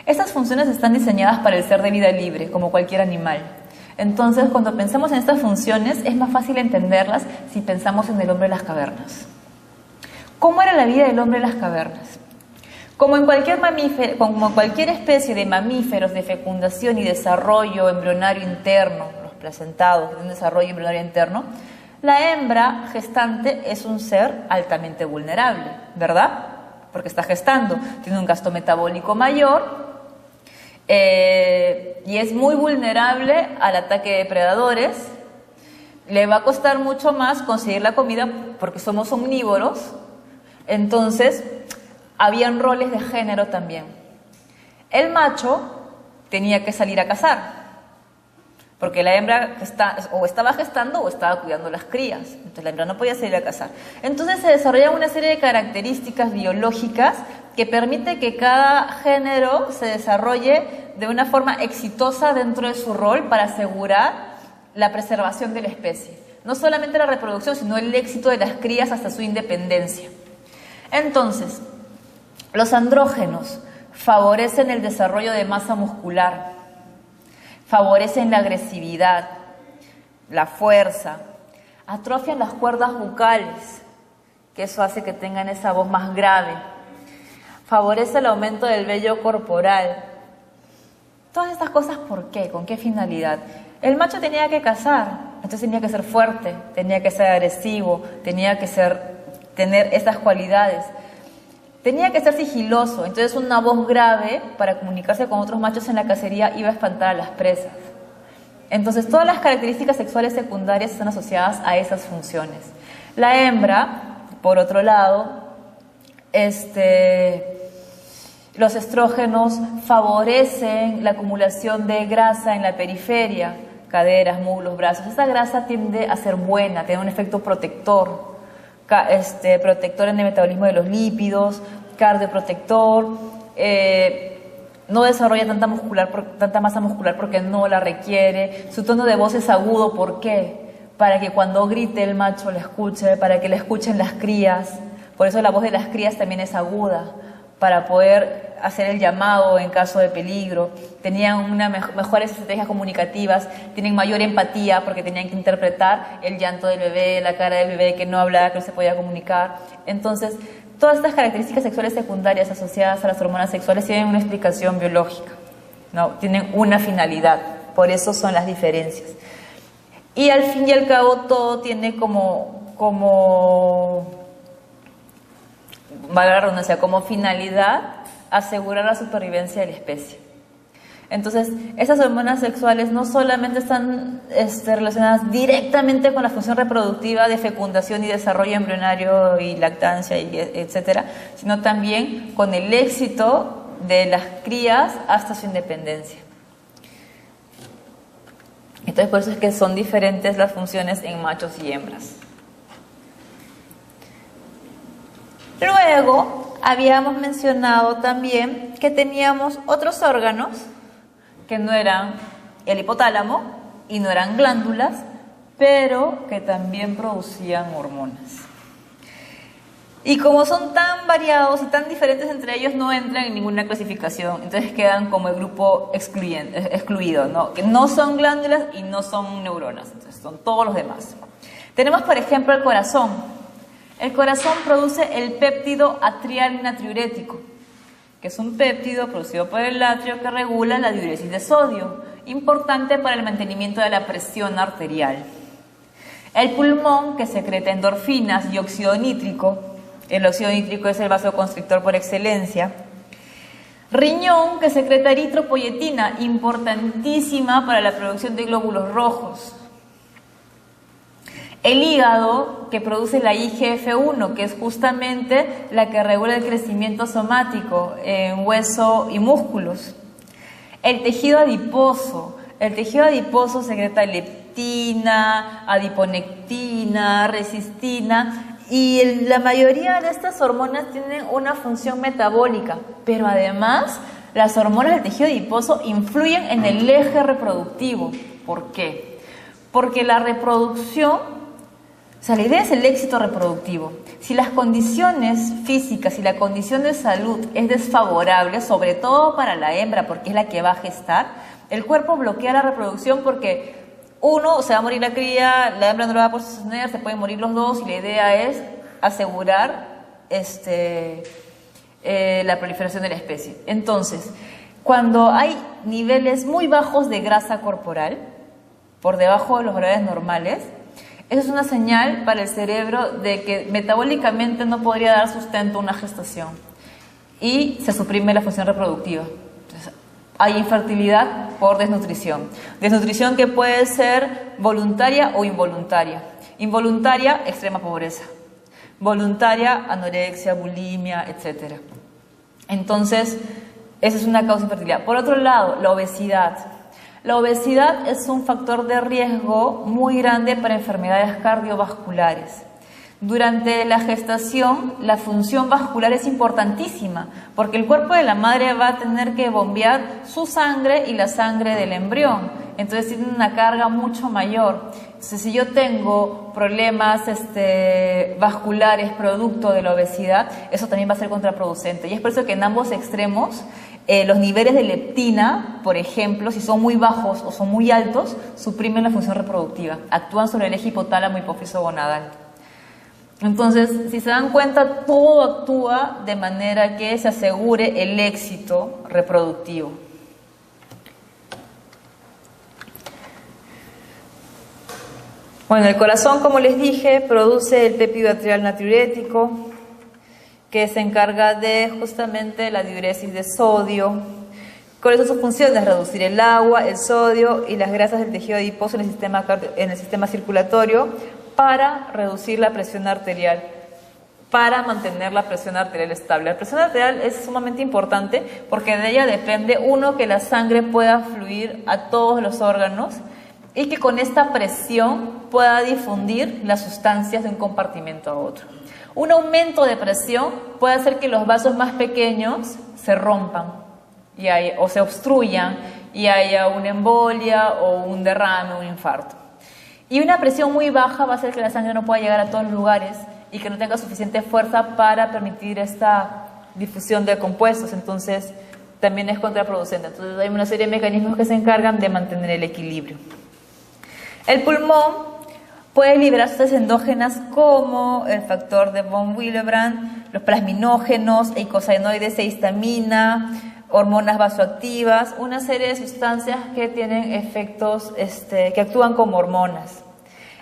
Estas funciones están diseñadas para el ser de vida libre, como cualquier animal. Entonces, cuando pensamos en estas funciones, es más fácil entenderlas si pensamos en el hombre de las cavernas. ¿Cómo era la vida del hombre de las cavernas? Como en cualquier especie de mamíferos de fecundación y desarrollo embrionario interno, los placentados, de un desarrollo embrionario interno, La hembra gestante es un ser altamente vulnerable, ¿verdad? Porque está gestando, tiene un gasto metabólico mayor y es muy vulnerable al ataque de depredadores. Le va a costar mucho más conseguir la comida porque somos omnívoros. Entonces, habían roles de género también. El macho tenía que salir a cazar, porque la hembra o estaba gestando o estaba cuidando las crías. Entonces la hembra no podía salir a cazar. Entonces se desarrollan una serie de características biológicas que permite que cada género se desarrolle de una forma exitosa dentro de su rol para asegurar la preservación de la especie. No solamente la reproducción, sino el éxito de las crías hasta su independencia. Entonces, los andrógenos favorecen el desarrollo de masa muscular, favorecen la agresividad, la fuerza, atrofian las cuerdas vocales, que eso hace que tengan esa voz más grave, favorece el aumento del vello corporal. Todas estas cosas, ¿por qué? ¿Con qué finalidad? El macho tenía que cazar, entonces tenía que ser fuerte, tenía que ser agresivo, tenía que tener esas cualidades. Tenía que ser sigiloso, entonces una voz grave para comunicarse con otros machos en la cacería iba a espantar a las presas. Entonces todas las características sexuales secundarias están asociadas a esas funciones. La hembra, por otro lado, los estrógenos favorecen la acumulación de grasa en la periferia, caderas, muslos, brazos. Esa grasa tiende a ser buena, tiene un efecto protector. Protector en el metabolismo de los lípidos, cardioprotector, no desarrolla tanta masa muscular porque no la requiere. Su tono de voz es agudo, ¿por qué? Para que cuando grite el macho le escuche, para que le escuchen las crías. Por eso la voz de las crías también es aguda, para poder hacer el llamado en caso de peligro. Tenían mejores estrategias comunicativas, tienen mayor empatía porque tenían que interpretar el llanto del bebé, la cara del bebé que no hablaba, que no se podía comunicar. Entonces, todas estas características sexuales secundarias asociadas a las hormonas sexuales tienen una explicación biológica, ¿no? Tienen una finalidad, por eso son las diferencias. Y al fin y al cabo todo tiene valga la redundancia, como finalidad asegurar la supervivencia de la especie. Entonces, esas hormonas sexuales no solamente están relacionadas directamente con la función reproductiva de fecundación y desarrollo embrionario y lactancia, etcétera, sino también con el éxito de las crías hasta su independencia. Entonces, por eso es que son diferentes las funciones en machos y hembras. Luego, habíamos mencionado también que teníamos otros órganos que no eran el hipotálamo y no eran glándulas, pero que también producían hormonas. Y como son tan variados y tan diferentes entre ellos, no entran en ninguna clasificación, entonces quedan como el grupo excluido, ¿no? Que no son glándulas y no son neuronas, entonces son todos los demás. Tenemos, por ejemplo, el corazón. El corazón produce el péptido atrial natriurético, que es un péptido producido por el atrio que regula la diuresis de sodio, importante para el mantenimiento de la presión arterial. El pulmón, que secreta endorfinas y óxido nítrico. El óxido nítrico es el vasoconstrictor por excelencia. Riñón, que secreta eritropoyetina, importantísima para la producción de glóbulos rojos. El hígado, que produce la IGF-1, que es justamente la que regula el crecimiento somático en hueso y músculos. El tejido adiposo. El tejido adiposo secreta leptina, adiponectina, resistina, y la mayoría de estas hormonas tienen una función metabólica, pero además las hormonas del tejido adiposo influyen en el eje reproductivo. ¿Por qué? Porque la reproducción, la idea es el éxito reproductivo. Si las condiciones físicas y la condición de salud es desfavorable, sobre todo para la hembra, porque es la que va a gestar, el cuerpo bloquea la reproducción porque se va a morir la cría, la hembra no lo va a poder sostener, se pueden morir los dos, y la idea es asegurar la proliferación de la especie. Entonces, cuando hay niveles muy bajos de grasa corporal, por debajo de los valores normales, Eso es una señal para el cerebro de que metabólicamente no podría dar sustento a una gestación y se suprime la función reproductiva. Entonces, hay infertilidad por desnutrición. Desnutrición que puede ser voluntaria o involuntaria. Involuntaria, extrema pobreza. Voluntaria, anorexia, bulimia, etc. Entonces, esa es una causa de infertilidad. Por otro lado, la obesidad. La obesidad es un factor de riesgo muy grande para enfermedades cardiovasculares. Durante la gestación, la función vascular es importantísima, porque el cuerpo de la madre va a tener que bombear su sangre y la sangre del embrión. Entonces tiene una carga mucho mayor. Entonces, si yo tengo problemas vasculares producto de la obesidad, eso también va a ser contraproducente. Y es por eso que en ambos extremos, los niveles de leptina, por ejemplo, si son muy bajos o son muy altos, suprimen la función reproductiva. Actúan sobre el eje hipotálamo hipófiso gonadal. Entonces, si se dan cuenta, todo actúa de manera que se asegure el éxito reproductivo. Bueno, el corazón, como les dije, produce el péptido atrial natriurético, que se encarga de justamente la diuresis de sodio. ¿Cuáles son sus funciones? Reducir el agua, el sodio y las grasas del tejido adiposo en el sistema circulatorio para reducir la presión arterial, para mantener la presión arterial estable. La presión arterial es sumamente importante porque de ella depende, uno, que la sangre pueda fluir a todos los órganos y que con esta presión pueda difundir las sustancias de un compartimento a otro. Un aumento de presión puede hacer que los vasos más pequeños se rompan o se obstruyan y haya una embolia o un derrame, un infarto. Y una presión muy baja va a hacer que la sangre no pueda llegar a todos los lugares y que no tenga suficiente fuerza para permitir esta difusión de compuestos. Entonces, también es contraproducente. Entonces, hay una serie de mecanismos que se encargan de mantener el equilibrio. El pulmón puede liberar sustancias endógenas como el factor de von Willebrand, los plasminógenos, eicosanoides e histamina, hormonas vasoactivas, una serie de sustancias que tienen efectos que actúan como hormonas.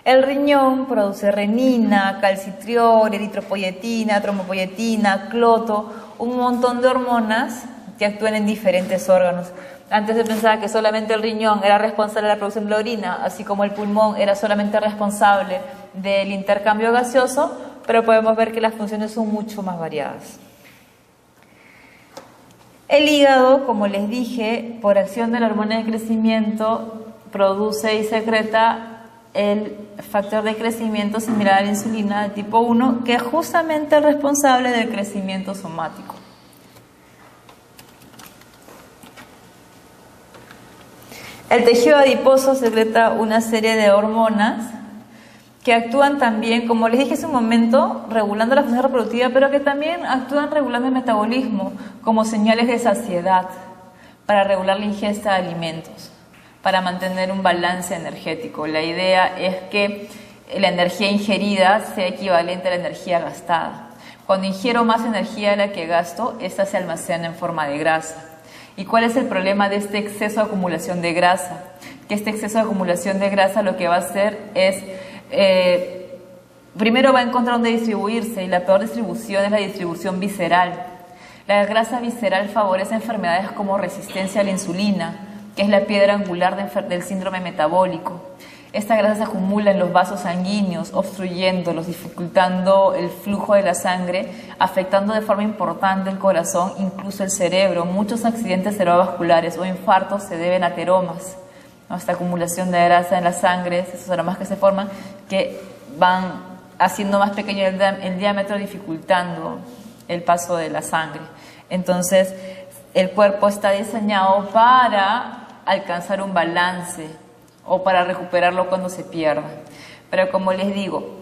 El riñón produce renina, calcitriol, eritropoyetina, trombopoyetina, cloto, un montón de hormonas que actúan en diferentes órganos. Antes se pensaba que solamente el riñón era responsable de la producción de la orina, así como el pulmón era solamente responsable del intercambio gaseoso, pero podemos ver que las funciones son mucho más variadas. El hígado, como les dije, por acción de la hormona de crecimiento, produce y secreta el factor de crecimiento similar a la insulina de tipo 1, que es justamente el responsable del crecimiento somático. El tejido adiposo secreta una serie de hormonas que actúan también, como les dije hace un momento, regulando la función reproductiva, pero que también actúan regulando el metabolismo como señales de saciedad, para regular la ingesta de alimentos, para mantener un balance energético. La idea es que la energía ingerida sea equivalente a la energía gastada. Cuando ingiero más energía de la que gasto, esta se almacena en forma de grasa. ¿Y cuál es el problema de este exceso de acumulación de grasa? Que este exceso de acumulación de grasa lo que va a hacer es, primero va a encontrar dónde distribuirse, y la peor distribución es la distribución visceral. La grasa visceral favorece enfermedades como resistencia a la insulina, que es la piedra angular del síndrome metabólico. Esta grasa se acumula en los vasos sanguíneos, obstruyéndolos, dificultando el flujo de la sangre, afectando de forma importante el corazón, incluso el cerebro. Muchos accidentes cerebrovasculares o infartos se deben a ateromas, ¿no? Esta acumulación de grasa en la sangre, esos aromas que se forman, que van haciendo más pequeño el diámetro, dificultando el paso de la sangre. Entonces, el cuerpo está diseñado para alcanzar un balance o para recuperarlo cuando se pierda. Pero como les digo,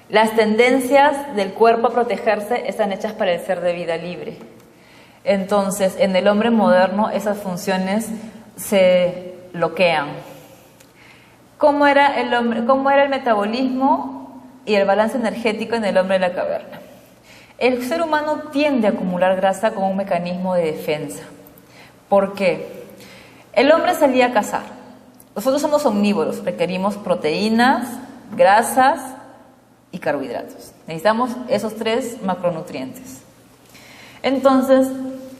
las tendencias del cuerpo a protegerse están hechas para el ser de vida libre. Entonces, en el hombre moderno esas funciones se bloquean. ¿Cómo era el metabolismo y el balance energético en el hombre de la caverna? El ser humano tiende a acumular grasa como un mecanismo de defensa. ¿Por qué? El hombre salía a cazar. Nosotros somos omnívoros, requerimos proteínas, grasas y carbohidratos. Necesitamos esos 3 macronutrientes. Entonces,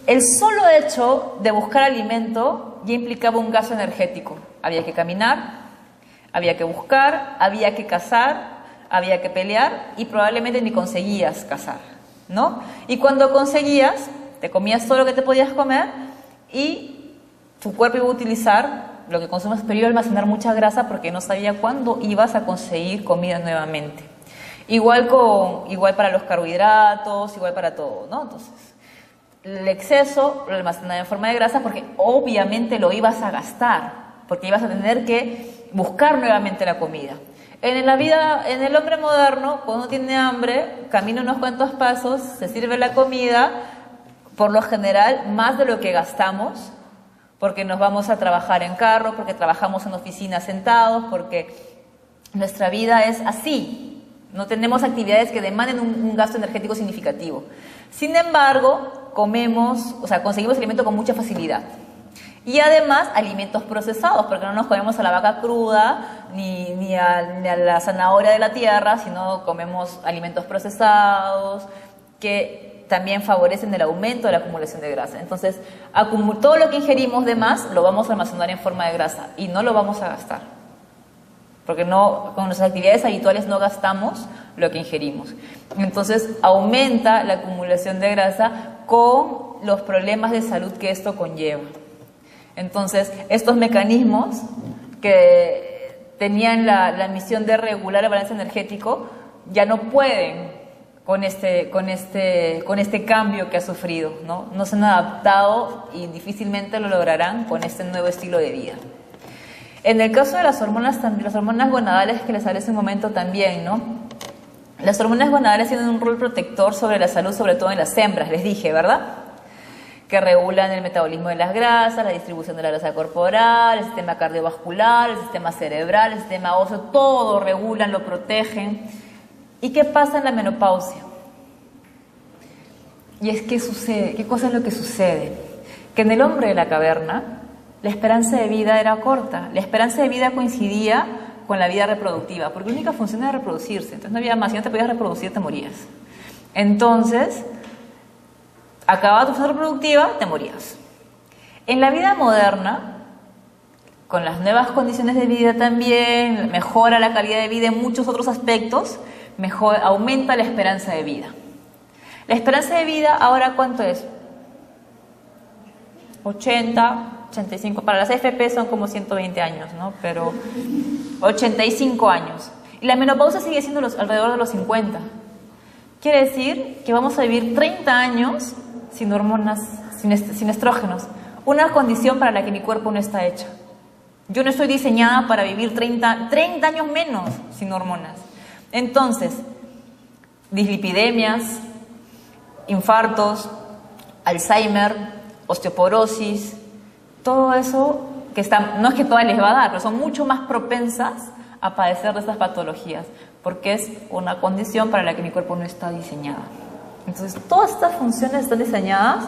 el solo hecho de buscar alimento ya implicaba un gasto energético. Había que caminar, había que buscar, había que cazar, había que pelear y probablemente ni conseguías cazar, ¿no? Y cuando conseguías, te comías todo lo que te podías comer y tu cuerpo iba a utilizar lo que consumes, pero iba a almacenar mucha grasa porque no sabía cuándo ibas a conseguir comida nuevamente. Igual para los carbohidratos, igual para todo, ¿no? Entonces, el exceso lo almacenaba en forma de grasa porque obviamente lo ibas a gastar, porque ibas a tener que buscar nuevamente la comida. En el hombre moderno, cuando tiene hambre, camina unos cuantos pasos, se sirve la comida, por lo general más de lo que gastamos, porque nos vamos a trabajar en carro, porque trabajamos en oficinas sentados, porque nuestra vida es así. No tenemos actividades que demanden un gasto energético significativo. Sin embargo, conseguimos alimento con mucha facilidad. Y además, alimentos procesados, porque no nos comemos a la vaca cruda, ni a la zanahoria de la tierra, sino comemos alimentos procesados, que también favorecen el aumento de la acumulación de grasa. Entonces, todo lo que ingerimos de más, lo vamos a almacenar en forma de grasa y no lo vamos a gastar. Porque con nuestras actividades habituales no gastamos lo que ingerimos. Entonces aumenta la acumulación de grasa con los problemas de salud que esto conlleva. Entonces estos mecanismos que tenían la misión de regular el balance energético ya no pueden con este cambio que ha sufrido, ¿no? No se han adaptado y difícilmente lo lograrán con este nuevo estilo de vida. En el caso de las hormonas gonadales que les hablé hace un momento también, ¿no? Las hormonas gonadales tienen un rol protector sobre la salud, sobre todo en las hembras, les dije, ¿verdad? Que regulan el metabolismo de las grasas, la distribución de la grasa corporal, el sistema cardiovascular, el sistema cerebral, el sistema óseo, todo regulan, lo protegen. ¿Y qué pasa en la menopausia? Y es que sucede, ¿qué cosa es lo que sucede? Que en el hombre de la caverna, la esperanza de vida era corta. La esperanza de vida coincidía con la vida reproductiva, porque la única función era reproducirse. Entonces no había más. Si no te podías reproducir, te morías. Entonces, acababa tu función reproductiva, te morías. En la vida moderna, con las nuevas condiciones de vida también, mejora la calidad de vida en muchos otros aspectos, aumenta la esperanza de vida. La esperanza de vida, ahora, ¿cuánto es? 80, 85, para las AFP son como 120 años, ¿no? Pero 85 años. Y la menopausia sigue siendo alrededor de los 50. Quiere decir que vamos a vivir 30 años sin hormonas, sin estrógenos. Una condición para la que mi cuerpo no está hecha. Yo no estoy diseñada para vivir 30 años menos sin hormonas. Entonces, dislipidemias, infartos, Alzheimer, osteoporosis, todo eso no es que todas les va a dar, pero son mucho más propensas a padecer de estas patologías, porque es una condición para la que mi cuerpo no está diseñada. Entonces, todas estas funciones están diseñadas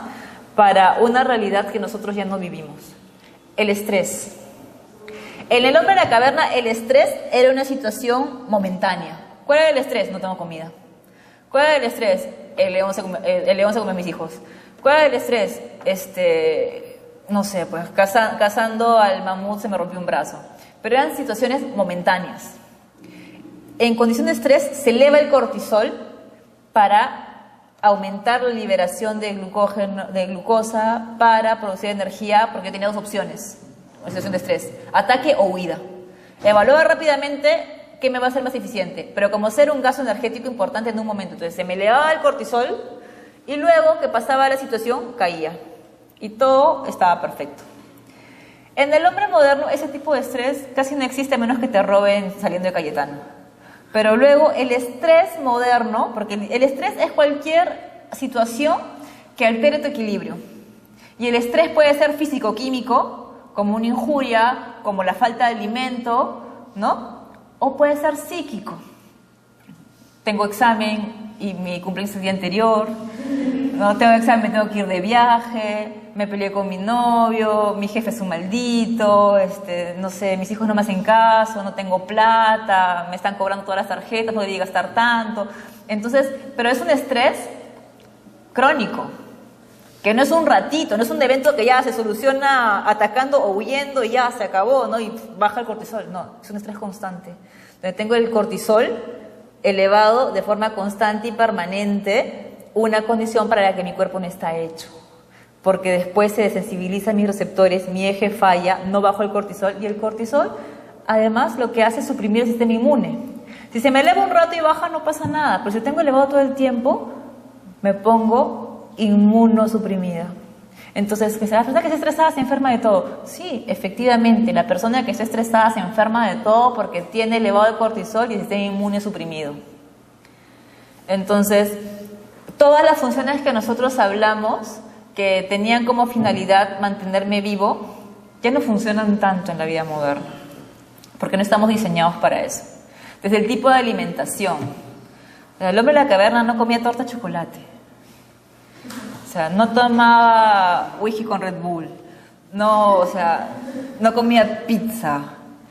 para una realidad que nosotros ya no vivimos. El estrés. En el hombre de la caverna, el estrés era una situación momentánea. ¿Cuál era el estrés? No tengo comida. ¿Cuál era el estrés? El león se come a mis hijos. ¿Cuál era el estrés? No sé, pues cazando al mamut se me rompió un brazo. Pero eran situaciones momentáneas. En condición de estrés se eleva el cortisol para aumentar la liberación de glucosa para producir energía, porque tenía dos opciones en situación de estrés: ataque o huida. Evaluaba rápidamente qué me va a ser más eficiente, pero como ser un gasto energético importante en un momento. Entonces se me elevaba el cortisol y luego que pasaba la situación caía. Y todo estaba perfecto. En el hombre moderno ese tipo de estrés casi no existe, a menos que te roben saliendo de Cayetano. Pero luego el estrés moderno, porque el estrés es cualquier situación que altere tu equilibrio. Y el estrés puede ser físico-químico, como una injuria, como la falta de alimento, ¿no? O puede ser psíquico. Tengo examen y mi cumpleaños el día anterior. no tengo examen, tengo que ir de viaje, me peleé con mi novio, mi jefe es un maldito, no sé, mis hijos no me hacen caso, no tengo plata, me están cobrando todas las tarjetas, no debí gastar tanto. Entonces, pero es un estrés crónico, que no es un ratito, no es un evento que ya se soluciona atacando o huyendo y ya se acabó, ¿no? Y baja el cortisol. No, es un estrés constante. Donde tengo el cortisol elevado de forma constante y permanente, una condición para la que mi cuerpo no está hecho. Porque después se desensibilizan mis receptores, mi eje falla, no bajo el cortisol. Y el cortisol, además, lo que hace es suprimir el sistema inmune. Si se me eleva un rato y baja, no pasa nada. Pero si tengo elevado todo el tiempo, me pongo inmunosuprimida. Entonces, la persona que está estresada se enferma de todo. Sí, efectivamente, la persona que está estresada se enferma de todo porque tiene elevado el cortisol y el sistema inmune suprimido. Entonces, todas las funciones que nosotros hablamos, que tenían como finalidad mantenerme vivo, ya no funcionan tanto en la vida moderna, porque no estamos diseñados para eso. Desde el tipo de alimentación. El hombre de la caverna no comía torta de chocolate. O sea, no tomaba whisky con Red Bull. No, o sea, no comía pizza.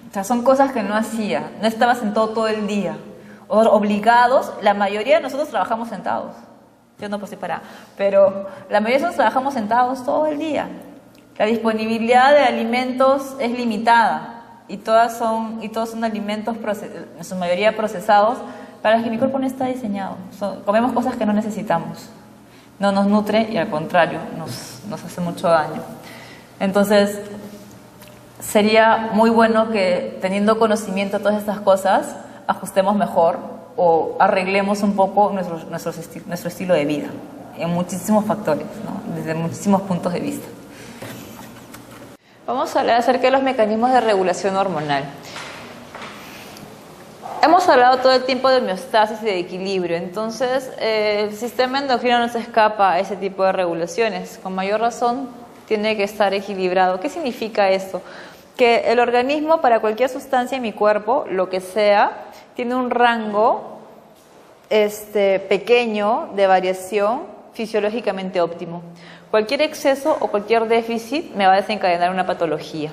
O sea, son cosas que no hacía. No estaba sentado todo el día. Obligados, la mayoría de nosotros trabajamos sentados. Yo no estoy parada, pero la mayoría de nosotros trabajamos sentados todo el día. La disponibilidad de alimentos es limitada y todos son alimentos, en su mayoría procesados, para los que mi cuerpo no está diseñado. Comemos cosas que no necesitamos. No nos nutre y al contrario, nos hace mucho daño. Entonces, sería muy bueno que teniendo conocimiento de todas estas cosas, ajustemos mejor o arreglemos un poco nuestro estilo de vida en muchísimos factores, ¿no? Desde muchísimos puntos de vista. Vamos a hablar acerca de los mecanismos de regulación hormonal. Hemos hablado todo el tiempo de homeostasis y de equilibrio, entonces el sistema endocrino no se escapa a ese tipo de regulaciones. Con mayor razón tiene que estar equilibrado. ¿Qué significa esto? Que el organismo, para cualquier sustancia en mi cuerpo, lo que sea, tiene un rango pequeño de variación fisiológicamente óptimo. Cualquier exceso o cualquier déficit me va a desencadenar una patología.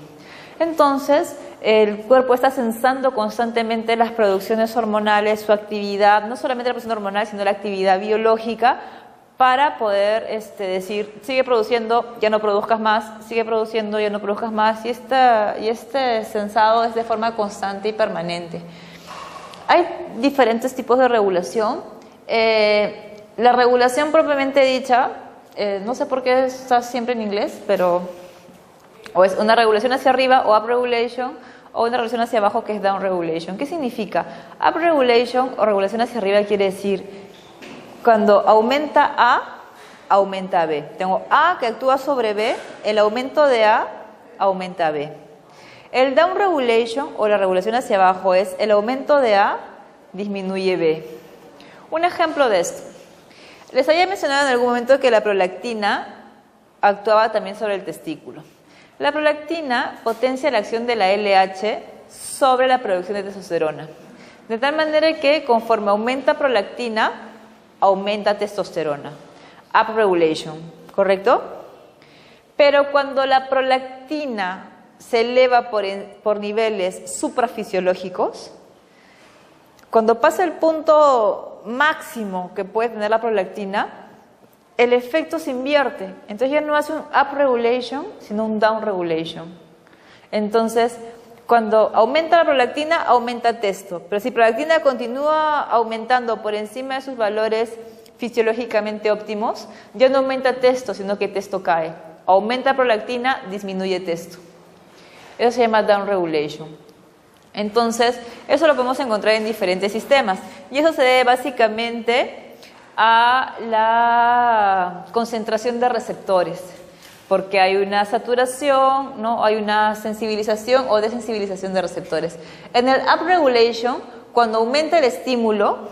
Entonces, el cuerpo está censando constantemente las producciones hormonales, su actividad, no solamente la producción hormonal, sino la actividad biológica, para poder decir, sigue produciendo, ya no produzcas más, sigue produciendo, ya no produzcas más, y este censado es de forma constante y permanente. Hay diferentes tipos de regulación. La regulación propiamente dicha, no sé por qué está siempre en inglés, pero o es una regulación hacia arriba o up regulation, o una regulación hacia abajo que es down regulation. ¿Qué significa? Up regulation o regulación hacia arriba quiere decir cuando aumenta A, aumenta B. Tengo A que actúa sobre B, el aumento de A aumenta B. El down regulation o la regulación hacia abajo es el aumento de A disminuye B. Un ejemplo de esto. Les había mencionado en algún momento que la prolactina actuaba también sobre el testículo. La prolactina potencia la acción de la LH sobre la producción de testosterona. De tal manera que conforme aumenta prolactina, aumenta testosterona. Up regulation, ¿correcto? Pero cuando la prolactina se eleva por niveles suprafisiológicos, cuando pasa el punto máximo que puede tener la prolactina, el efecto se invierte. Entonces ya no hace un up regulation, sino un down regulation. Entonces, cuando aumenta la prolactina, aumenta testo. Pero si prolactina continúa aumentando por encima de sus valores fisiológicamente óptimos, ya no aumenta testo, sino que testo cae. Aumenta prolactina, disminuye testo. Eso se llama down regulation. Entonces, eso lo podemos encontrar en diferentes sistemas. Y eso se debe básicamente a la concentración de receptores, porque hay una saturación, ¿no? Hay una sensibilización o desensibilización de receptores. En el up regulation, cuando aumenta el estímulo,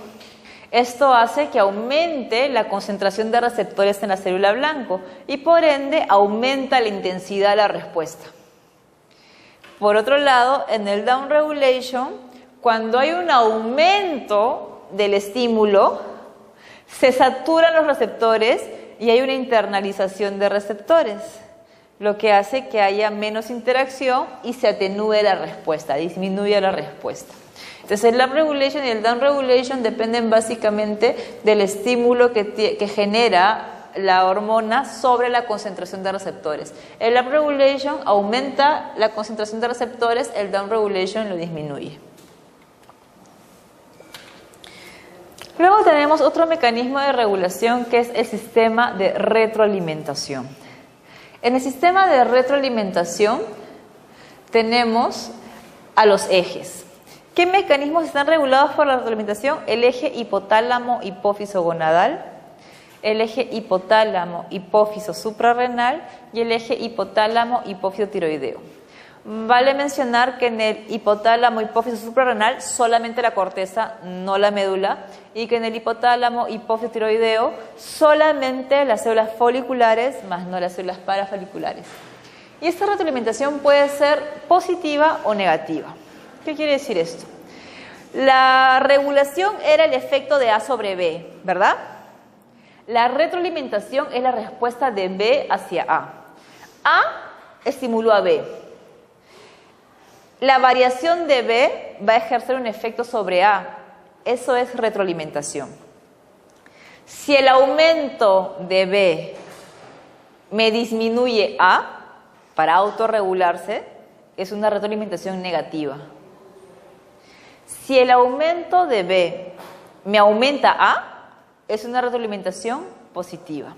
esto hace que aumente la concentración de receptores en la célula blanco y por ende aumenta la intensidad de la respuesta. Por otro lado, en el down regulation, cuando hay un aumento del estímulo, se saturan los receptores y hay una internalización de receptores, lo que hace que haya menos interacción y se atenúe la respuesta, disminuye la respuesta. Entonces el up regulation y el down regulation dependen básicamente del estímulo que genera la hormona sobre la concentración de receptores. El up regulation aumenta la concentración de receptores, el down regulation lo disminuye. Luego tenemos otro mecanismo de regulación que es el sistema de retroalimentación. En el sistema de retroalimentación tenemos a los ejes. ¿Qué mecanismos están regulados por la retroalimentación? El eje hipotálamo-hipófiso gonadal, el eje hipotálamo-hipófiso suprarrenal y el eje hipotálamo-hipófiso tiroideo. Vale mencionar que en el hipotálamo-hipófiso suprarrenal solamente la corteza, no la médula, y que en el hipotálamo-hipófiso tiroideo solamente las células foliculares, más no las células parafoliculares. Y esta retroalimentación puede ser positiva o negativa. ¿Qué quiere decir esto? La regulación era el efecto de A sobre B, ¿verdad? La retroalimentación es la respuesta de B hacia A. A estimuló a B. La variación de B va a ejercer un efecto sobre A. Eso es retroalimentación. Si el aumento de B me disminuye A para autorregularse, es una retroalimentación negativa. Si el aumento de B me aumenta A, es una retroalimentación positiva.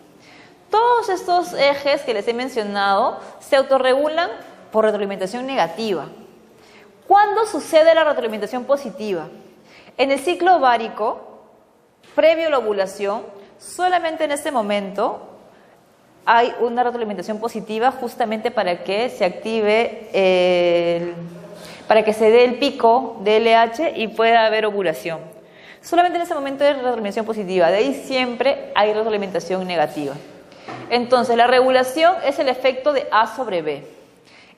Todos estos ejes que les he mencionado se autorregulan por retroalimentación negativa. ¿Cuándo sucede la retroalimentación positiva? En el ciclo ovárico, previo a la ovulación, solamente en este momento hay una retroalimentación positiva justamente para que se active, para que se dé el pico de LH y pueda haber ovulación. Solamente en ese momento hay retroalimentación positiva, de ahí siempre hay retroalimentación negativa. Entonces, la regulación es el efecto de A sobre B.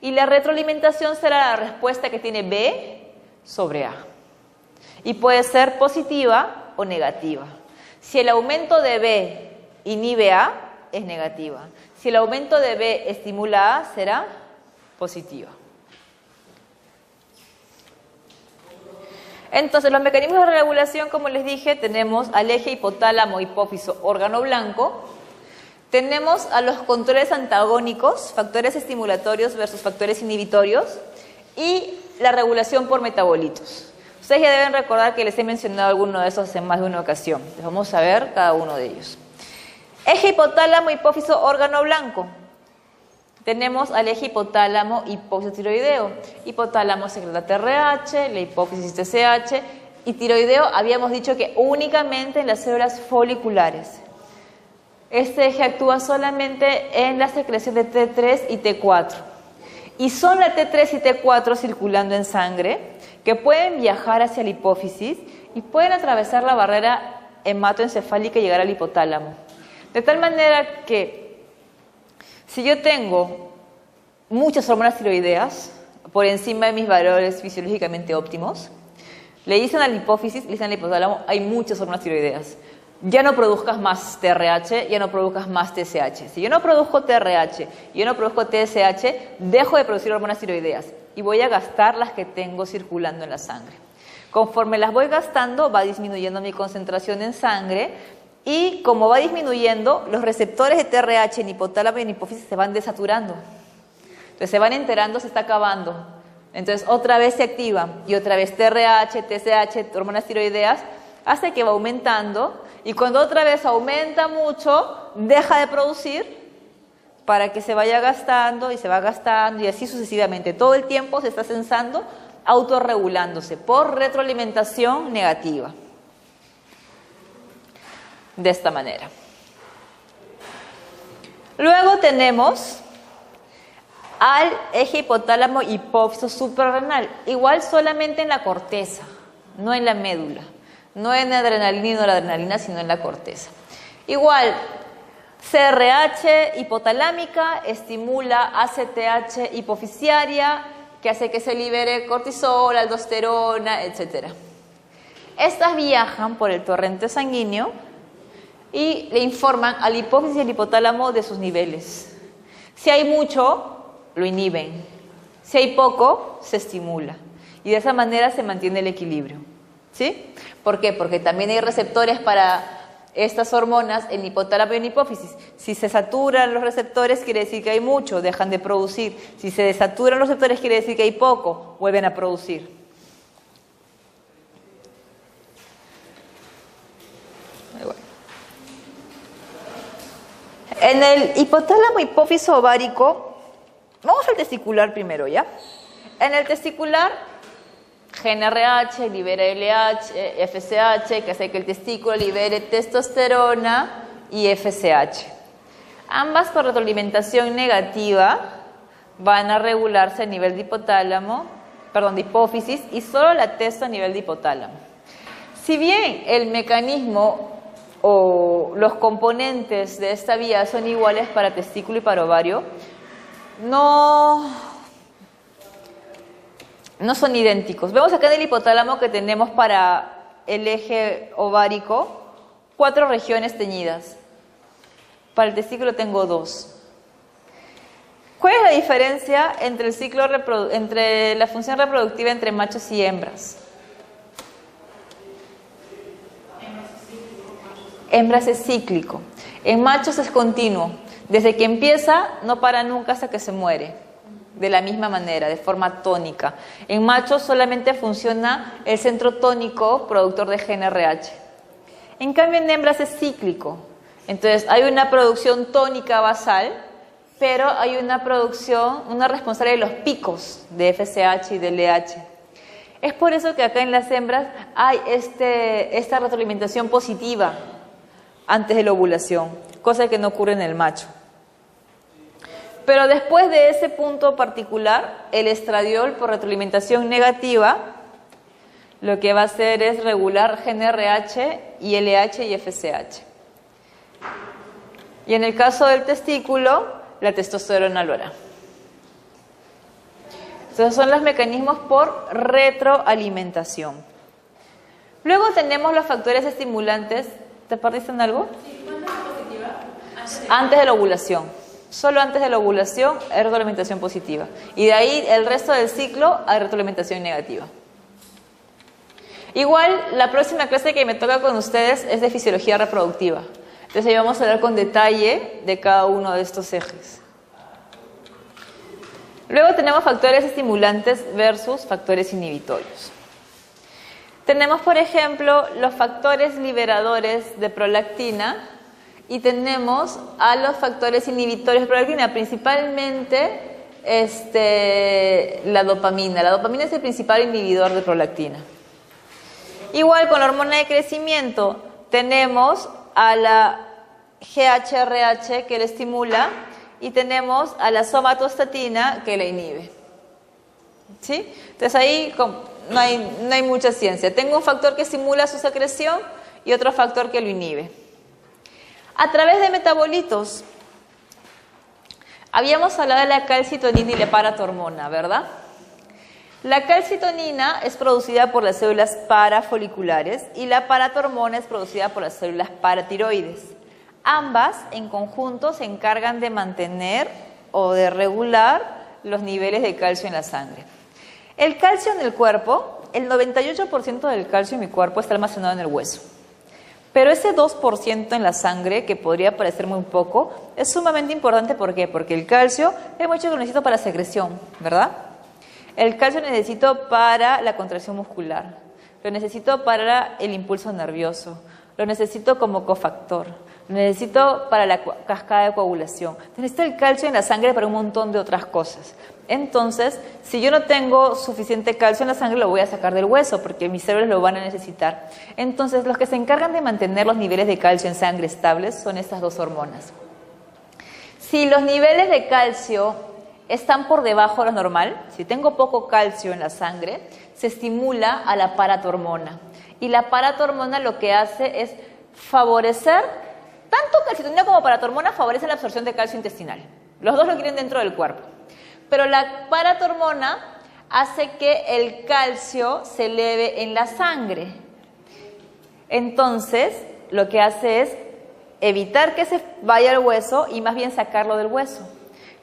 Y la retroalimentación será la respuesta que tiene B sobre A. Y puede ser positiva o negativa. Si el aumento de B inhibe A, es negativa. Si el aumento de B estimula A, será positiva. Entonces, los mecanismos de regulación, como les dije, tenemos al eje hipotálamo-hipófiso órgano blanco. Tenemos a los controles antagónicos, factores estimulatorios versus factores inhibitorios, y la regulación por metabolitos. Ustedes ya deben recordar que les he mencionado alguno de esos en más de una ocasión. Les vamos a ver cada uno de ellos. Eje hipotálamo-hipófiso órgano blanco. Tenemos al eje hipotálamo-hipófiso tiroideo. Hipotálamo secreta TRH, la hipófisis TSH, y tiroideo habíamos dicho que únicamente en las células foliculares. Este eje actúa solamente en la secreción de T3 y T4. Y son la T3 y T4 circulando en sangre que pueden viajar hacia la hipófisis y pueden atravesar la barrera hematoencefálica y llegar al hipotálamo. De tal manera que si yo tengo muchas hormonas tiroideas por encima de mis valores fisiológicamente óptimos, le dicen a la hipófisis, le dicen al hipotálamo, hay muchas hormonas tiroideas. Ya no produzcas más TRH, ya no produzcas más TSH. Si yo no produzco TRH y yo no produzco TSH, dejo de producir hormonas tiroideas y voy a gastar las que tengo circulando en la sangre. Conforme las voy gastando, va disminuyendo mi concentración en sangre y como va disminuyendo, los receptores de TRH en hipotálamo y en hipófisis se van desaturando. Entonces se van enterando, se está acabando. Entonces otra vez se activan y otra vez TRH, TSH, hormonas tiroideas, hace que va aumentando. Y cuando otra vez aumenta mucho, deja de producir para que se vaya gastando y se va gastando y así sucesivamente. Todo el tiempo se está censando, autorregulándose por retroalimentación negativa. De esta manera. Luego tenemos al eje hipotálamo hipófiso suprarrenal, igual solamente en la corteza, no en la médula. No en la adrenalina y no la adrenalina, sino en la corteza. Igual, CRH hipotalámica estimula ACTH hipofisiaria, que hace que se libere cortisol, aldosterona, etc. Estas viajan por el torrente sanguíneo y le informan a la hipófisis y al hipotálamo de sus niveles. Si hay mucho, lo inhiben. Si hay poco, se estimula. Y de esa manera se mantiene el equilibrio. ¿Sí? ¿Por qué? Porque también hay receptores para estas hormonas en hipotálamo y en hipófisis. Si se saturan los receptores, quiere decir que hay mucho, dejan de producir. Si se desaturan los receptores, quiere decir que hay poco, vuelven a producir. En el hipotálamo hipófiso ovárico, vamos al testicular primero, ¿ya? En el testicular, GnRH libera LH, FSH, que hace que el testículo libere testosterona y FSH. Ambas por retroalimentación negativa van a regularse a nivel de de hipófisis, y solo la testo a nivel de hipotálamo. Si bien el mecanismo o los componentes de esta vía son iguales para testículo y para ovario, no son idénticos. Vemos acá en el hipotálamo que tenemos para el eje ovárico 4 regiones teñidas. Para el testículo tengo 2. ¿Cuál es la diferencia entre entre la función reproductiva entre machos y hembras? Hembras es cíclico. En machos es continuo. Desde que empieza no para nunca hasta que se muere. De la misma manera, de forma tónica. En machos solamente funciona el centro tónico productor de GnRH. En cambio en hembras es cíclico. Entonces hay una producción tónica basal, pero hay una responsable de los picos de FSH y de LH. Es por eso que acá en las hembras hay esta retroalimentación positiva antes de la ovulación, cosa que no ocurre en el macho. Pero después de ese punto particular, el estradiol por retroalimentación negativa lo que va a hacer es regular GnRH y LH y FSH. Y en el caso del testículo, la testosterona lo hará. Entonces son los mecanismos por retroalimentación. Luego tenemos los factores estimulantes. ¿Te perdiste en algo? Sí, ¿cuándo es la positiva? Antes de la ovulación. Solo antes de la ovulación hay retroalimentación positiva. Y de ahí el resto del ciclo hay retroalimentación negativa. Igual, la próxima clase que me toca con ustedes es de fisiología reproductiva. Entonces ahí vamos a hablar con detalle de cada uno de estos ejes. Luego tenemos factores estimulantes versus factores inhibitorios. Tenemos, por ejemplo, los factores liberadores de prolactina y tenemos a los factores inhibitores de prolactina, principalmente la dopamina. La dopamina es el principal inhibidor de prolactina. Igual con la hormona de crecimiento tenemos a la GHRH que la estimula y tenemos a la somatostatina que la inhibe. ¿Sí? Entonces ahí no hay mucha ciencia. Tengo un factor que estimula su secreción y otro factor que lo inhibe. A través de metabolitos, habíamos hablado de la calcitonina y la paratormona, ¿verdad? La calcitonina es producida por las células parafoliculares y la paratormona es producida por las células paratiroides. Ambas en conjunto se encargan de mantener o de regular los niveles de calcio en la sangre. El calcio en el cuerpo, el 98% del calcio en mi cuerpo está almacenado en el hueso. Pero ese 2% en la sangre, que podría parecer muy poco, es sumamente importante. ¿Por qué? Porque el calcio es mucho que lo necesito para secreción, ¿verdad? El calcio lo necesito para la contracción muscular, lo necesito para el impulso nervioso, lo necesito como cofactor, lo necesito para la cascada de coagulación. Necesito el calcio en la sangre para un montón de otras cosas. Entonces, si yo no tengo suficiente calcio en la sangre, lo voy a sacar del hueso porque mis células lo van a necesitar. Entonces, los que se encargan de mantener los niveles de calcio en sangre estables son estas dos hormonas. Si los niveles de calcio están por debajo de lo normal, si tengo poco calcio en la sangre, se estimula a la paratormona. Y la paratormona lo que hace es favorecer, tanto calcitonina como paratormona favorecen la absorción de calcio intestinal. Los dos lo quieren dentro del cuerpo. Pero la paratormona hace que el calcio se eleve en la sangre. Entonces, lo que hace es evitar que se vaya al hueso y más bien sacarlo del hueso.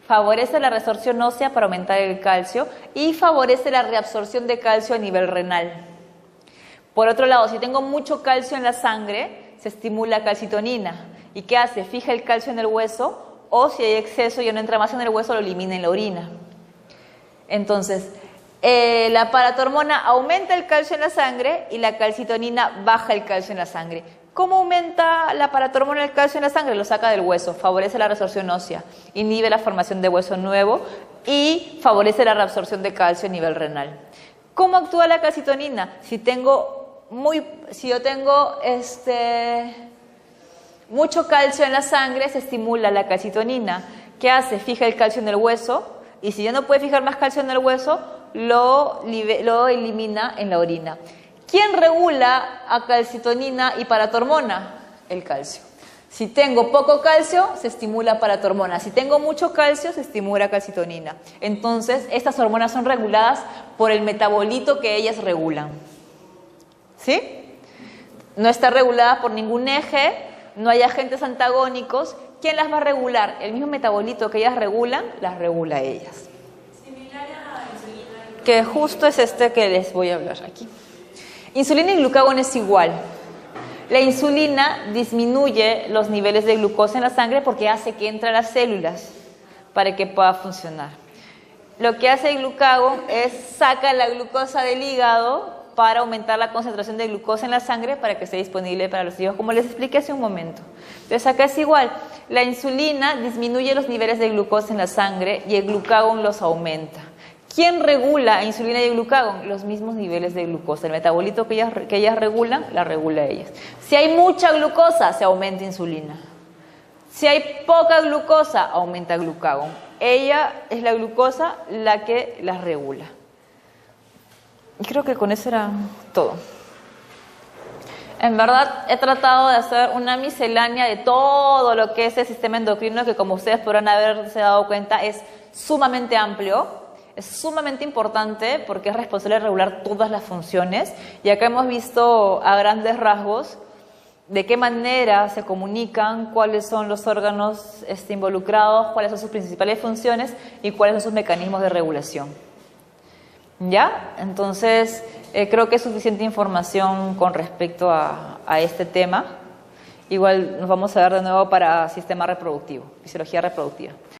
Favorece la resorción ósea para aumentar el calcio y favorece la reabsorción de calcio a nivel renal. Por otro lado, si tengo mucho calcio en la sangre, se estimula calcitonina. ¿Y qué hace? Fija el calcio en el hueso, o si hay exceso y no entra más en el hueso, lo elimina en la orina. Entonces, la paratormona aumenta el calcio en la sangre y la calcitonina baja el calcio en la sangre. ¿Cómo aumenta la paratormona el calcio en la sangre? Lo saca del hueso, favorece la resorción ósea, inhibe la formación de hueso nuevo y favorece la reabsorción de calcio a nivel renal. ¿Cómo actúa la calcitonina? Si yo tengo mucho calcio en la sangre, se estimula la calcitonina. ¿Qué hace? Fija el calcio en el hueso y si ya no puede fijar más calcio en el hueso, lo elimina en la orina. ¿Quién regula a calcitonina y paratormona? El calcio. Si tengo poco calcio, se estimula paratormona. Si tengo mucho calcio, se estimula calcitonina. Entonces, estas hormonas son reguladas por el metabolito que ellas regulan. ¿Sí? No está regulada por ningún eje, no hay agentes antagónicos. ¿Quién las va a regular? El mismo metabolito que ellas regulan, las regula a ellas. Similar a insulina. Que justo es este que les voy a hablar aquí. Insulina y glucagón es igual. La insulina disminuye los niveles de glucosa en la sangre porque hace que entre a las células para que pueda funcionar. Lo que hace el glucagón es saca la glucosa del hígado para aumentar la concentración de glucosa en la sangre para que esté disponible para los hijos, como les expliqué hace un momento. Entonces acá es igual. La insulina disminuye los niveles de glucosa en la sangre y el glucagón los aumenta. ¿Quién regula insulina y glucagón? Los mismos niveles de glucosa. El metabolito que ellas regulan, la regula ellas. Si hay mucha glucosa, se aumenta insulina. Si hay poca glucosa, aumenta glucagón. Ella es la glucosa la que las regula. Y creo que con eso era todo. En verdad, he tratado de hacer una miscelánea de todo lo que es el sistema endocrino, que como ustedes podrán haberse dado cuenta, es sumamente amplio. Es sumamente importante porque es responsable de regular todas las funciones y acá hemos visto a grandes rasgos de qué manera se comunican, cuáles son los órganos involucrados, cuáles son sus principales funciones y cuáles son sus mecanismos de regulación. ¿Ya? Entonces, creo que es suficiente información con respecto a este tema. Igual nos vamos a ver de nuevo para sistema reproductivo, fisiología reproductiva.